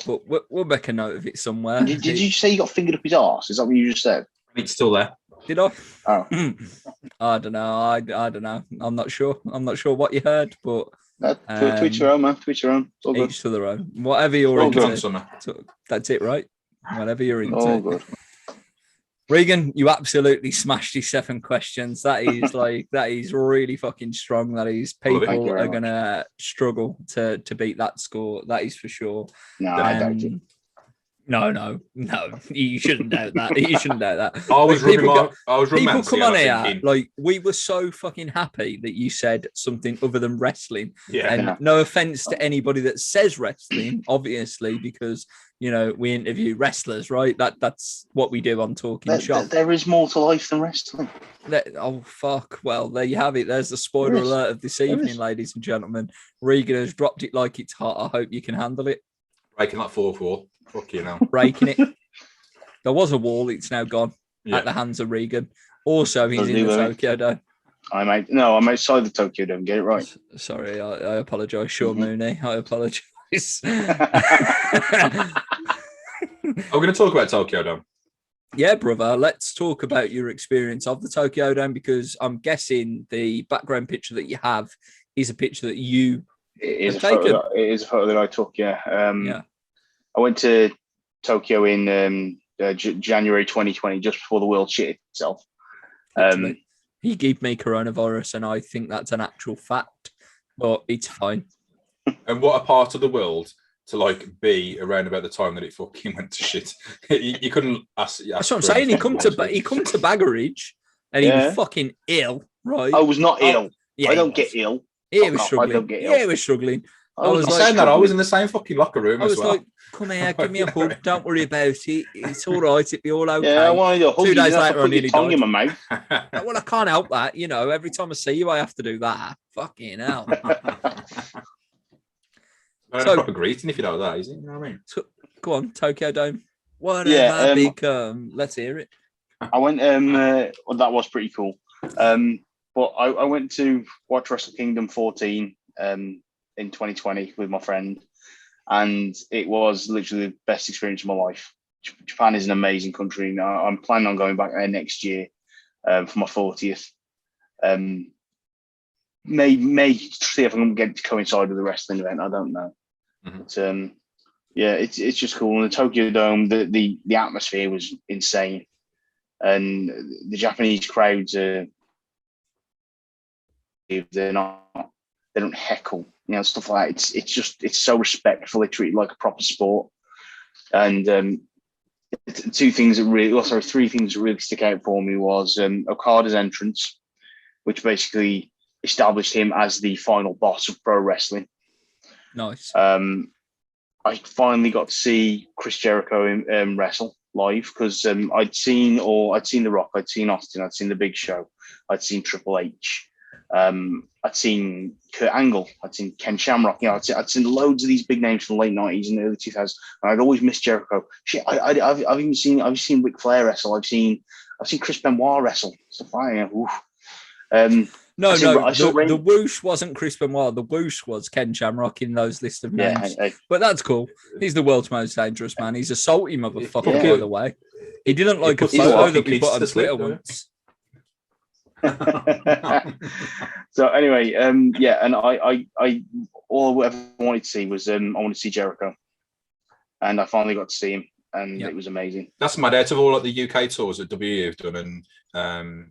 Speaker 1: But we'll make a note of it somewhere.
Speaker 3: Did you say you got fingered up his arse? Is that what you just said?
Speaker 2: It's still there.
Speaker 1: Did I?
Speaker 3: Oh.
Speaker 1: I don't know. I don't know. I'm not sure. I'm not sure what you heard, but
Speaker 3: Tweet your own, man. Tweet your own. It's all good.
Speaker 1: each to their own. Whatever you're
Speaker 3: All
Speaker 1: into.
Speaker 3: good.
Speaker 2: Summer.
Speaker 1: So that's it, right? Whatever you're into.
Speaker 3: All good.
Speaker 1: Regan, you absolutely smashed his 7 questions. That is that is really fucking strong. That is,
Speaker 2: Thank
Speaker 1: people
Speaker 3: you very
Speaker 1: are gonna struggle to beat that score. That is for sure.
Speaker 3: No, I doubt it.
Speaker 1: No. You shouldn't doubt that. You shouldn't doubt that.
Speaker 2: I was
Speaker 1: People
Speaker 2: romancing.
Speaker 1: come on here,
Speaker 2: thinking,
Speaker 1: like, we were so fucking happy that you said something other than wrestling.
Speaker 2: yeah.
Speaker 1: And no offense to anybody that says wrestling, obviously, because we interview wrestlers, right? That's what we do on Talking Shop.
Speaker 3: There is more to life than wrestling.
Speaker 1: Oh fuck! Well, there you have it. There's the spoiler
Speaker 3: There is.
Speaker 1: alert of this evening, ladies and gentlemen. Regan has dropped it like it's hot. I hope you can handle it.
Speaker 2: Breaking that 4-4. Fuck you know.
Speaker 1: Breaking it. There was a wall. It's now gone
Speaker 2: Yeah.
Speaker 1: at the hands of Regan. Also, he's
Speaker 3: Doesn't
Speaker 1: in the
Speaker 3: he, though?
Speaker 1: Tokyo Dome.
Speaker 3: I'm outside the Tokyo Dome. Get it right.
Speaker 1: Sorry, I apologise, Sean Mooney. I apologise.
Speaker 2: I'm going to talk about Tokyo Dome.
Speaker 1: Yeah, brother. Let's talk about your experience of the Tokyo Dome, because I'm guessing the background picture that you have is a picture that you
Speaker 3: It is a
Speaker 1: Have taken.
Speaker 3: photo. It is a photo that I took. Yeah.
Speaker 1: Yeah.
Speaker 3: I went to Tokyo in January 2020, just before the world shit itself.
Speaker 1: He gave me coronavirus, and I think that's an actual fact, but it's fine.
Speaker 2: And what a part of the world to be around about the time that it fucking went to shit. You couldn't ask.
Speaker 1: That's what I'm saying. He come to Baggeridge, and he was fucking ill, right?
Speaker 3: I was not ill.
Speaker 1: Yeah,
Speaker 3: I don't get ill.
Speaker 1: He was
Speaker 3: Fuck off, I
Speaker 1: struggling.
Speaker 3: don't get ill.
Speaker 1: Yeah, he was struggling. was
Speaker 2: I'm
Speaker 1: like,
Speaker 2: saying that I was in the same fucking locker room
Speaker 1: I
Speaker 2: as
Speaker 1: was
Speaker 2: well.
Speaker 1: like, come here, give me a hug. Don't worry about it. It's all right. It'll be all okay.
Speaker 3: Yeah, I wanted to hug
Speaker 1: 2
Speaker 3: you.
Speaker 1: days
Speaker 3: You have to
Speaker 1: later, I
Speaker 3: put your
Speaker 1: nearly
Speaker 3: tongue
Speaker 1: died.
Speaker 3: in my mouth.
Speaker 1: Well, I can't help that. You know, every time I see you, I have to do that. Fucking hell.
Speaker 2: So, proper greeting if you know that, is it? You know what I mean?
Speaker 1: Go on, Tokyo Dome. Whatever become. Let's hear it.
Speaker 3: I went. Well, that was pretty cool. But I went to watch Wrestle Kingdom 14 in 2020 with my friend, and it was literally the best experience of my life. Japan is an amazing country. Now I'm planning on going back there next year for my 40th. May see if I can get to coincide with the wrestling event. I don't know. But yeah, it's just cool. And the Tokyo Dome, the atmosphere was insane, and the Japanese crowds are. They don't heckle, you know, stuff like that. It's so respectful. They treat it like a proper sport. And three things that really stick out for me was Okada's entrance, which basically established him as the final boss of pro wrestling.
Speaker 1: Nice.
Speaker 3: I finally got to see Chris Jericho wrestle live because I'd seen The Rock, I'd seen Austin, I'd seen The Big Show, I'd seen Triple H. I'd seen Kurt Angle, I'd seen Ken Shamrock, you know, I'd seen loads of these big names from the late 90s and early 2000s, and I'd always missed Jericho. Shit, I've even seen Ric Flair wrestle, I've seen Chris Benoit wrestle, stuff like that.
Speaker 1: The whoosh wasn't Chris Benoit. The whoosh was Ken Shamrock in those list of names. But that's cool. He's the world's most dangerous man. He's a salty motherfucker, by the way. He didn't like a photo that we put on Twitter once.
Speaker 3: So anyway, and I all I ever wanted to see was I wanted to see Jericho, and I finally got to see him, and it was amazing.
Speaker 2: That's mad. Out of all like the UK tours that WWE have done, and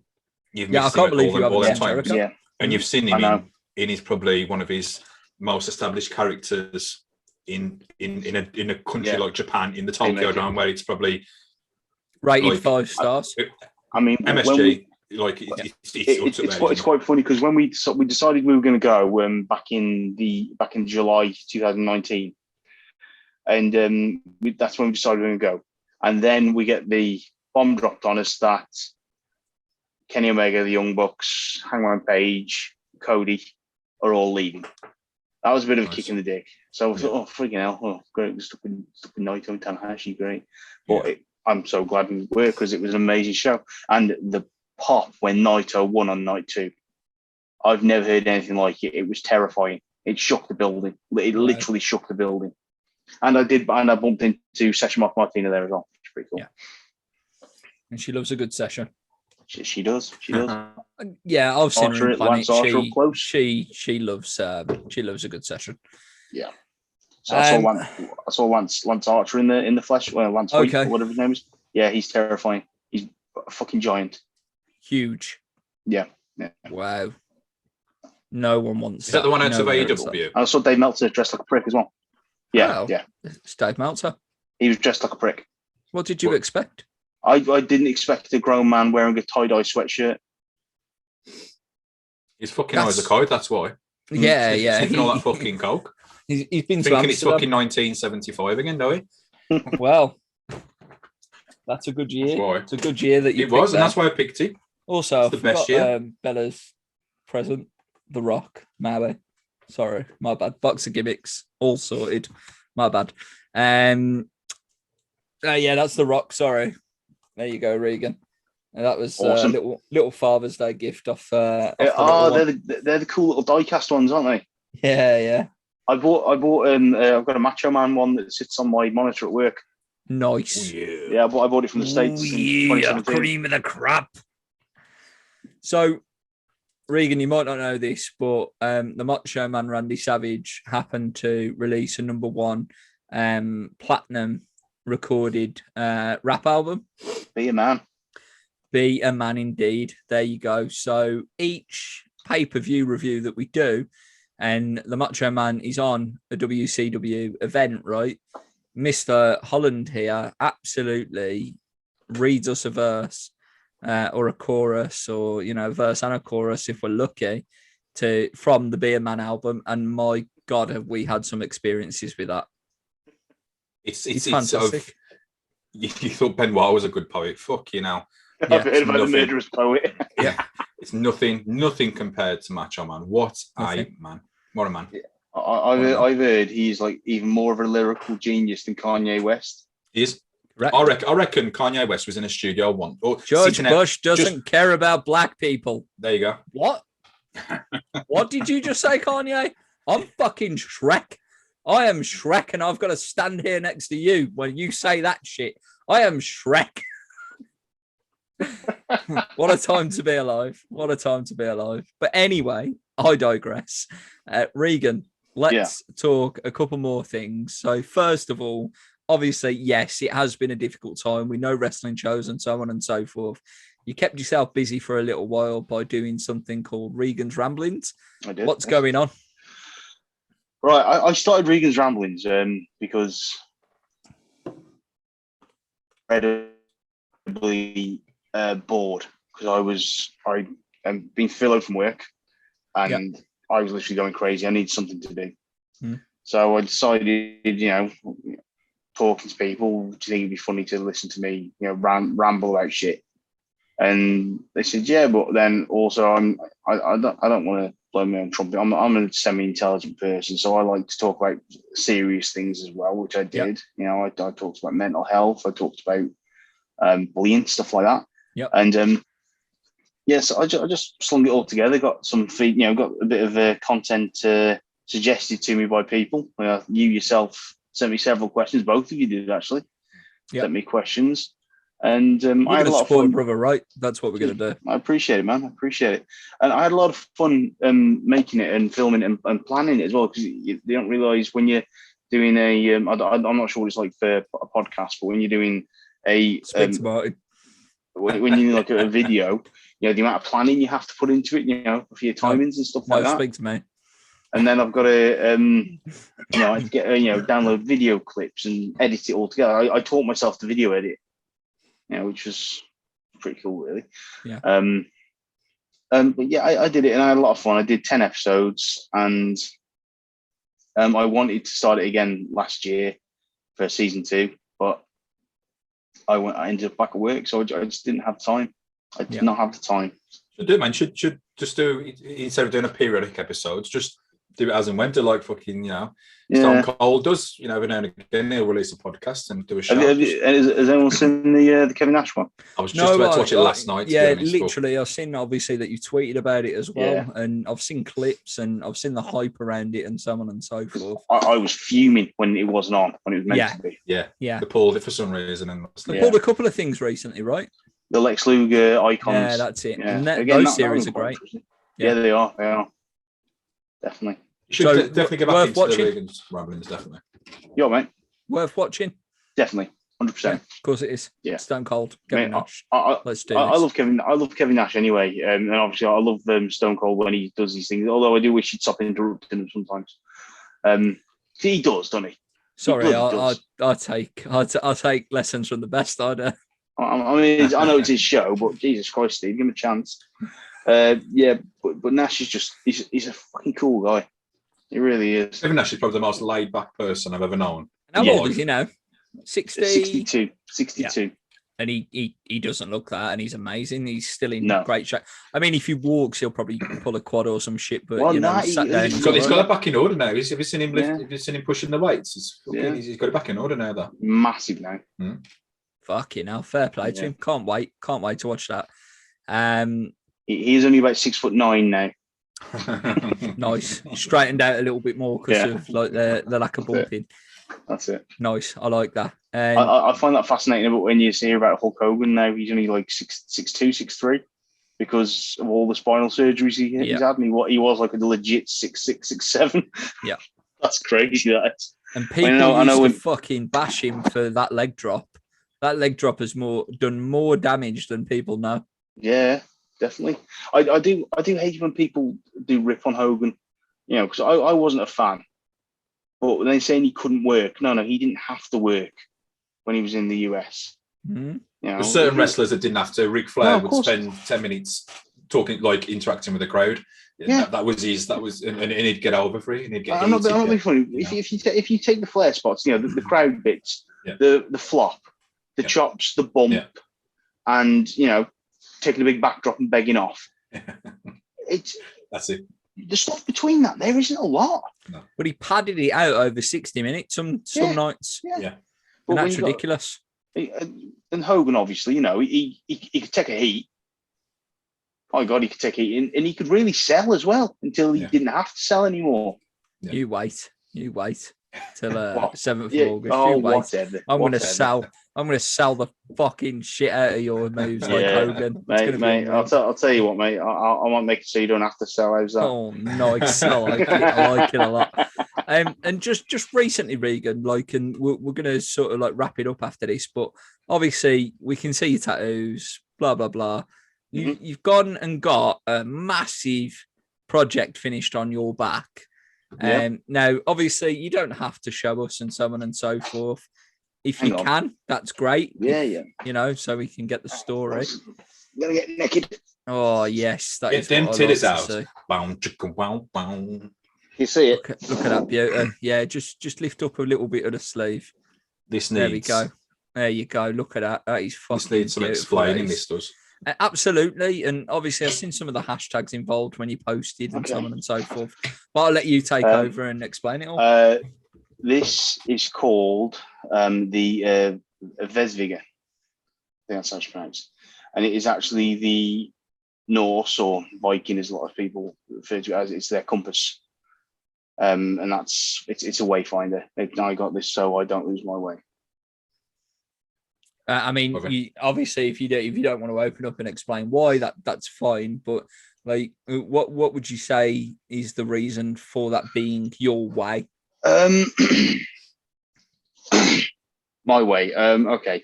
Speaker 2: you've
Speaker 1: I can't believe you haven't seen Jericho.
Speaker 3: Yeah,
Speaker 2: and you've seen him in his probably one of his most established characters in a country like Japan, in the Tokyo Dome, where it's probably
Speaker 1: rated like, 5 stars.
Speaker 3: I mean,
Speaker 2: MSG. It's
Speaker 3: quite funny because when we decided we were going to go back in July 2019, and that's when we decided we were going to go, and then we get the bomb dropped on us that Kenny Omega, the Young Bucks, Hangman Page, Cody are all leaving. That was a bit of a kick in the dick. So I thought, oh freaking hell, great, we're stuck with Naito and Tanahashi, great. But I'm so glad we were because it was an amazing show, and the pop when Naito won on night 2. I've never heard anything like it. It was terrifying. It shook the building. It literally shook the building. And I bumped into Session Mark Martina there as well. Which is pretty cool.
Speaker 1: Yeah. And she loves a good session.
Speaker 3: She does.
Speaker 1: Yeah, I've seen her in Planet. She loves a good session.
Speaker 3: Yeah. So I saw Lance Archer in the flesh. Well, Lance Hoyt, or whatever his name is. Yeah, he's terrifying. He's a fucking giant.
Speaker 1: Huge.
Speaker 3: Yeah.
Speaker 1: Wow. No one wants
Speaker 2: Is that the one out of AEW?
Speaker 3: I saw Dave Meltzer dressed like a prick as well. Yeah, yeah.
Speaker 1: It's Dave Meltzer.
Speaker 3: He was dressed like a prick.
Speaker 1: What did you expect?
Speaker 3: I didn't expect a grown man wearing a tie-dye sweatshirt.
Speaker 2: His fucking eyes are cold, that's why.
Speaker 1: Yeah.
Speaker 2: Sniffing all that fucking coke.
Speaker 1: He's been
Speaker 2: thinking it's fucking 1975 again, don't he?
Speaker 1: Well, that's a good year. It's a good year that you
Speaker 2: It was, and that's why I picked it.
Speaker 1: Also, I forgot Bella's present, The Rock, Maui. Sorry, my bad. Boxer gimmicks, all sorted. My bad. Yeah, that's The Rock. Sorry. There you go, Regan. And that was
Speaker 3: awesome.
Speaker 1: Little Father's Day gift off.
Speaker 3: They're the cool little die-cast ones, aren't they?
Speaker 1: Yeah.
Speaker 3: I bought. I've got a Macho Man one that sits on my monitor at work.
Speaker 1: Nice.
Speaker 3: Yeah, I bought it from the States.
Speaker 1: Cream of the crap. So, Regan, you might not know this, but the Macho Man Randy Savage happened to release a #1 platinum recorded rap album.
Speaker 3: Be a man.
Speaker 1: Be a man indeed. There you go. So each pay-per-view review that we do, and the Macho Man is on a WCW event, right? Mr. Holland here absolutely reads us a verse or a chorus, or a verse and a chorus if we're lucky, from the Be a Man album. And my God, have we had some experiences with that?
Speaker 2: It's
Speaker 1: fantastic.
Speaker 2: Sort of, you thought Benoit was a good poet. Fuck you know.
Speaker 3: I've heard about the murderous poet.
Speaker 1: Yeah.
Speaker 2: It's nothing compared to Macho Man. What
Speaker 1: Nothing.
Speaker 2: a man. What a man.
Speaker 3: Yeah. I've heard he's like even more of a lyrical genius than Kanye West.
Speaker 2: He is.
Speaker 1: Correct.
Speaker 2: I reckon Kanye West was in a studio once.
Speaker 1: George Bush doesn't care about black people.
Speaker 2: There you go.
Speaker 1: What? What did you just say, Kanye? I'm fucking Shrek. I am Shrek, and I've got to stand here next to you when you say that shit. I am Shrek. What a time to be alive. What a time to be alive. But anyway, I digress. Regan, let's talk a couple more things. So first of all, obviously, yes, it has been a difficult time. We know wrestling shows and so on and so forth. You kept yourself busy for a little while by doing something called Regan's Ramblings.
Speaker 3: I did.
Speaker 1: What's going on?
Speaker 3: Right, I started Regan's Ramblings because incredibly bored because I been filled from work and I was literally going crazy. I need something to do. So I decided, talking to people, do you think it'd be funny to listen to me, ramble about shit? And they said, yeah, but then also I don't want to blow my own trumpet. I'm a semi-intelligent person, so I like to talk about serious things as well, which I did. I talked about mental health. I talked about bullying, stuff like that.
Speaker 1: Yep.
Speaker 3: And so I just slung it all together. Got some got a bit of content suggested to me by people. You yourself sent me several questions. Both of you did actually. Sent me questions. And I had a lot of fun.
Speaker 1: Brother, right? That's what we're going to do.
Speaker 3: I appreciate it, man. I appreciate it. And I had a lot of fun making it and filming it and planning it as well, because you don't realise when you're doing I'm not sure what it's like for a podcast, but when you're doing when you're doing like a video, the amount of planning you have to put into it, for your timings and stuff like that.
Speaker 1: Speak to me.
Speaker 3: And then I've got to, I have to get, download video clips and edit it all together. I taught myself to video edit. Which was pretty cool, really.
Speaker 1: Yeah.
Speaker 3: But yeah, I did it and I had a lot of fun. I did 10 episodes and I wanted to start it again last year for season 2, but I ended up back at work, so I just didn't have time. I did not have the time.
Speaker 2: Should do, man. Should just do, instead of doing a periodic episodes, just do it as and when. Do like fucking, Stone Cold does, every now and again he'll release a podcast and do a show.
Speaker 3: Has anyone seen the Kevin Nash one?
Speaker 2: I was just about to watch it last night.
Speaker 1: Yeah, literally. I've seen obviously that you tweeted about it as well, and I've seen clips and I've seen the hype around it and so on and so forth.
Speaker 3: I was fuming when it wasn't on, when it was meant to be.
Speaker 2: Yeah. They pulled it for some reason. And
Speaker 1: they pulled a couple of things recently, right?
Speaker 3: The Lex Luger icons.
Speaker 1: Yeah, that's it.
Speaker 3: Yeah.
Speaker 1: And
Speaker 3: Again,
Speaker 1: those series are great.
Speaker 3: Yeah, they are. They are. Definitely.
Speaker 2: You should definitely get back into the Regan's Ramblings, definitely.
Speaker 3: Yo, mate.
Speaker 1: Worth watching?
Speaker 3: Definitely. 100%.
Speaker 1: Yeah, of course it is.
Speaker 3: Yeah.
Speaker 1: Stone Cold. Kevin Nash. Let's do
Speaker 3: I
Speaker 1: this.
Speaker 3: I love Kevin Nash anyway. And obviously I love Stone Cold when he does these things, although I do wish he'd stop interrupting them sometimes. He does, doesn't he?
Speaker 1: Sorry, I'll take lessons from the best. I
Speaker 3: mean, I know it's his show, but Jesus Christ, Steve, give him a chance. But Nash is just, he's a fucking cool guy. He really is.
Speaker 2: Kevin Nash is probably the most laid back person I've ever known.
Speaker 1: How old is he now?
Speaker 3: 62.
Speaker 1: Yeah. And he doesn't look that, and he's amazing. He's still in great shape. I mean, if he walks, he'll probably pull a quad or some shit. But he's got
Speaker 2: it back in order now. Have you seen him lift? Have you seen him pushing the weights? He's got it back in order now, though.
Speaker 3: Massive now.
Speaker 1: Fucking hell, fair play to him. Can't wait to watch that.
Speaker 3: He's only about 6'9" now.
Speaker 1: Nice. Straightened out a little bit more because of like the lack of bumping.
Speaker 3: That's it.
Speaker 1: Nice. I like that.
Speaker 3: I find that fascinating. But when you hear about Hulk Hogan now, he's only like 6'2", 6'3", because of all the spinal surgeries he's had. And he was like a legit 6'6", 6'7".
Speaker 1: Yeah,
Speaker 3: that's crazy. That is.
Speaker 1: And people used to fucking bash him for that leg drop. That leg drop has done more damage than people know.
Speaker 3: Yeah. Definitely. I do hate when people do rip on Hogan, because I wasn't a fan. But when they're saying he couldn't work, no, he didn't have to work when he was in the US.
Speaker 1: Mm-hmm.
Speaker 2: There's certain wrestlers that didn't have to. Ric Flair would spend 10 minutes talking, like interacting with the crowd.
Speaker 3: Yeah.
Speaker 2: That was his. That was, and he'd get over for it. And he'd get
Speaker 3: I'm not being funny.
Speaker 2: you know.
Speaker 3: If you take the flare spots, the crowd bits,
Speaker 2: Yeah.
Speaker 3: the flop, the chops, the bump, and taking a big backdrop and begging off.
Speaker 2: That's it.
Speaker 3: The stuff between that, there isn't a lot.
Speaker 2: No.
Speaker 1: But he padded it out over 60 minutes some nights.
Speaker 2: Yeah.
Speaker 1: And that's ridiculous.
Speaker 3: And Hogan, obviously, he could take a heat. Oh God, he could take heat, and he could really sell as well until he didn't have to sell anymore.
Speaker 1: Yeah. You wait till 7th of August.
Speaker 3: Oh,
Speaker 1: you wait.
Speaker 3: Whatever.
Speaker 1: I'm gonna sell the fucking shit out of your moves like Hogan,
Speaker 3: mate. I'll tell you what, mate. I might make it so you don't have to sell. How's that?
Speaker 1: Oh, nice. I like it. I like it a lot. And just recently, Regan, and we're gonna sort of wrap it up after this, but obviously we can see your tattoos, blah blah blah. You've gone and got a massive project finished on your back. Now, obviously, you don't have to show us and so on and so forth. If you can, that's great.
Speaker 3: Yeah.
Speaker 1: So we can get the story.
Speaker 3: I'm gonna get naked.
Speaker 1: Oh yes, that
Speaker 2: get
Speaker 1: is
Speaker 2: them titties out.
Speaker 3: Bow, wow, bow. You see it?
Speaker 1: Look at that beauty. Yeah, just lift up a little bit of the sleeve. There we go. There you go. Look at that. That is fucking.
Speaker 2: This needs some explaining. This does.
Speaker 1: Absolutely, and obviously I've seen some of the hashtags involved when you posted and so on and so forth. But I'll let you take over and explain it all.
Speaker 3: This is called the Vesviga. I think that's how it's pronounced, and it is actually the Norse or Viking, as a lot of people refer to it as. It's their compass, and it's a wayfinder. I got this so I don't lose my way.
Speaker 1: Obviously, if you don't want to open up and explain why, that's fine. But what would you say is the reason for that being your way?
Speaker 3: My way. Okay,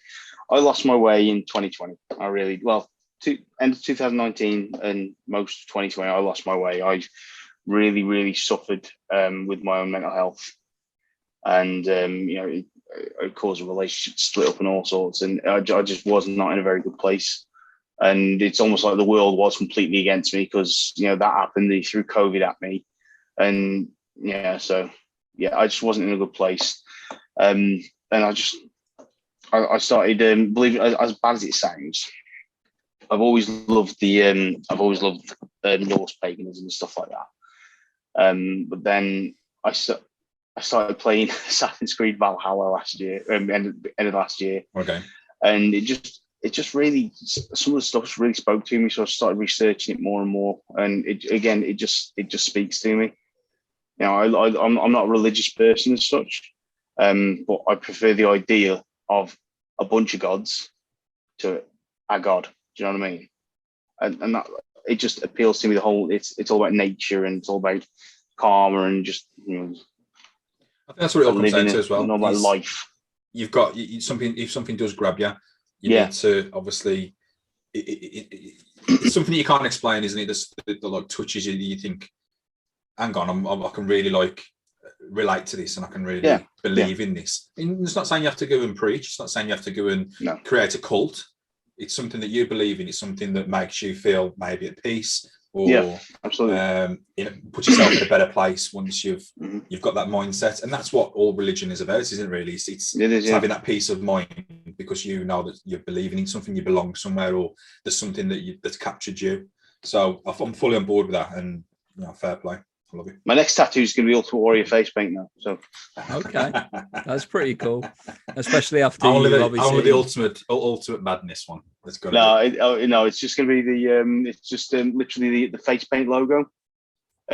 Speaker 3: I lost my way in 2020. I really end of 2019 and most of 2020. I lost my way. I really, really suffered with my own mental health, and it caused a relationship to split up and all sorts, and I just was not in a very good place. And it's almost like the world was completely against me because that happened. They threw COVID at me, and I just wasn't in a good place. And I started believe it, as bad as it sounds, I've always loved Norse paganism and stuff like that. But then I started playing Assassin's Creed Valhalla last year, end of last year.
Speaker 2: Okay. And
Speaker 3: it just really, some of the stuff really spoke to me. So I started researching it more and more. And it just speaks to me. I'm not a religious person as such, but I prefer the idea of a bunch of gods to a god. Do you know what I mean? And that it just appeals to me. The whole it's all about nature and it's all about karma and just
Speaker 2: I think that's what it all comes down to as well.
Speaker 3: Not about life.
Speaker 2: You've got something. If something does grab you, you need to obviously. It's something that you can't explain, isn't it? That touches you. You think, hang on, I can really relate to this, and I can really believe in this. And it's not saying you have to go and preach. It's not saying you have to go and create a cult. It's something that you believe in. It's something that makes you feel maybe at peace. Or
Speaker 3: absolutely.
Speaker 2: Put yourself in a better place once you've got that mindset, and that's what all religion is about, isn't it? Really, it's having that peace of mind because you know that you're believing in something, you belong somewhere, or there's something that's captured you. So I'm fully on board with that, and fair play. I love it.
Speaker 3: My next tattoo is going to be Ultimate Warrior face paint now. So
Speaker 1: okay, that's pretty cool, especially after
Speaker 2: only the ultimate madness one. Let's go.
Speaker 3: No, it's just going to be it's just literally the face paint logo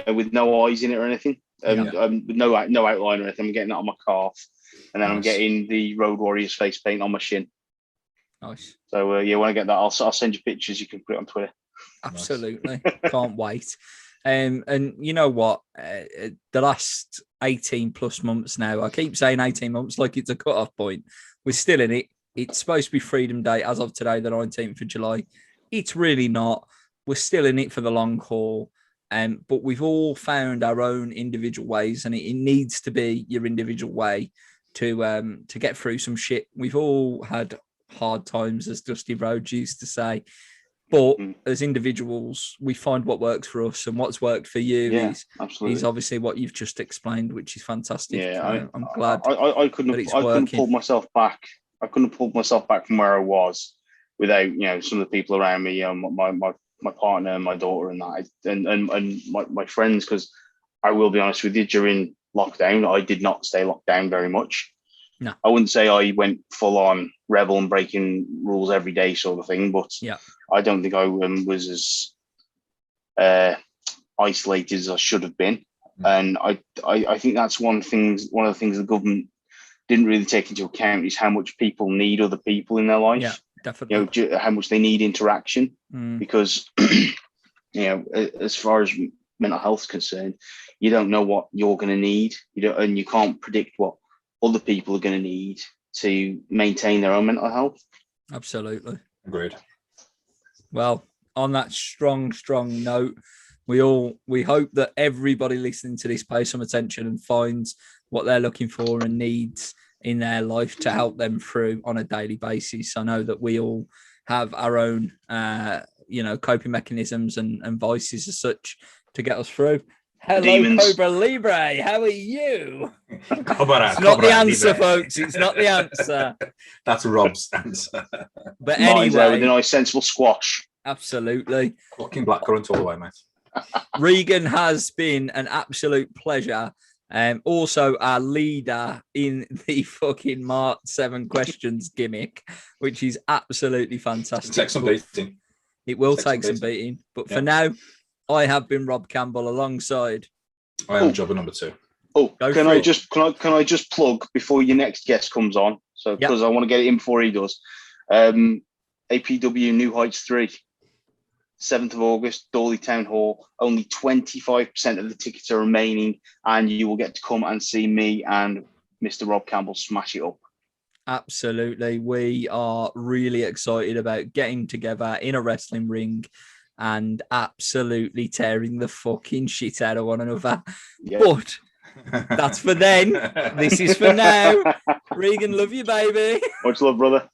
Speaker 3: with no eyes in it or anything, with no outline or anything. I'm getting that on my calf, and then I'm getting the Road Warriors face paint on my shin.
Speaker 1: Nice.
Speaker 3: So when I get that, I'll send you pictures. You can put it on Twitter.
Speaker 1: Absolutely, can't wait. And you know what? The last 18 plus months now, I keep saying 18 months like it's a cut-off point. We're still in it. It's supposed to be Freedom Day as of today, the 19th of July. It's really not. We're still in it for the long haul. But we've all found our own individual ways, and it needs to be your individual way to get through some shit. We've all had hard times, as Dusty Rhodes used to say. But as individuals, we find what works for us, and what's worked for you is obviously what you've just explained, which is fantastic.
Speaker 3: Yeah,
Speaker 1: I'm glad
Speaker 3: I couldn't have pulled myself back. I couldn't have pulled myself back from where I was without, you know, some of the people around me, my partner and my daughter and that, and my friends, because I will be honest with you, during lockdown, I did not stay locked down very much.
Speaker 1: No.
Speaker 3: I wouldn't say I went full on rebel and breaking rules every day sort of thing, but I don't think I was as isolated as I should have been. And I think that's one of the things the government didn't really take into account is how much people need other people in their life.
Speaker 1: Yeah, definitely.
Speaker 3: You know, how much they need interaction, because you know, as far as mental health is concerned, you don't know what you're going to need. And you can't predict what other people are going to need to maintain their own mental health.
Speaker 1: Absolutely.
Speaker 2: Agreed.
Speaker 1: Well, on that strong note, we hope that everybody listening to this pays some attention and finds what they're looking for and needs in their life to help them through on a daily basis. I know that we all have our own, coping mechanisms and vices as such to get us through. Hello,
Speaker 3: Demons.
Speaker 1: Cobra Libre. How are you?
Speaker 2: It's
Speaker 1: not the answer, folks. It's not the answer.
Speaker 2: That's Rob's answer.
Speaker 1: But
Speaker 3: Mine's
Speaker 1: anyway,
Speaker 3: with a nice sensible squash.
Speaker 1: Absolutely.
Speaker 2: Fucking blackcurrant all the way, mate.
Speaker 1: Regan has been an absolute pleasure. Also our leader in the fucking Mark 7 questions gimmick, which is absolutely fantastic.
Speaker 2: Take some beating.
Speaker 1: It will take some beating. But for now, I have been Rob Campbell alongside.
Speaker 2: I am jobber number 2.
Speaker 3: Oh, can I just plug before your next guest comes on? So because I want to get it in before he does. APW New Heights 3, 7th of August, Dawley Town Hall. Only 25% of the tickets are remaining, and you will get to come and see me and Mr. Rob Campbell smash it up.
Speaker 1: Absolutely. We are really excited about getting together in a wrestling ring and absolutely tearing the fucking shit out of one another. Yep. But that's for then. This is for now. Regan, love you, baby.
Speaker 3: Much love, brother.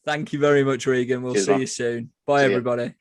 Speaker 1: Thank you very much, Regan. We'll see you soon. Bye, everybody.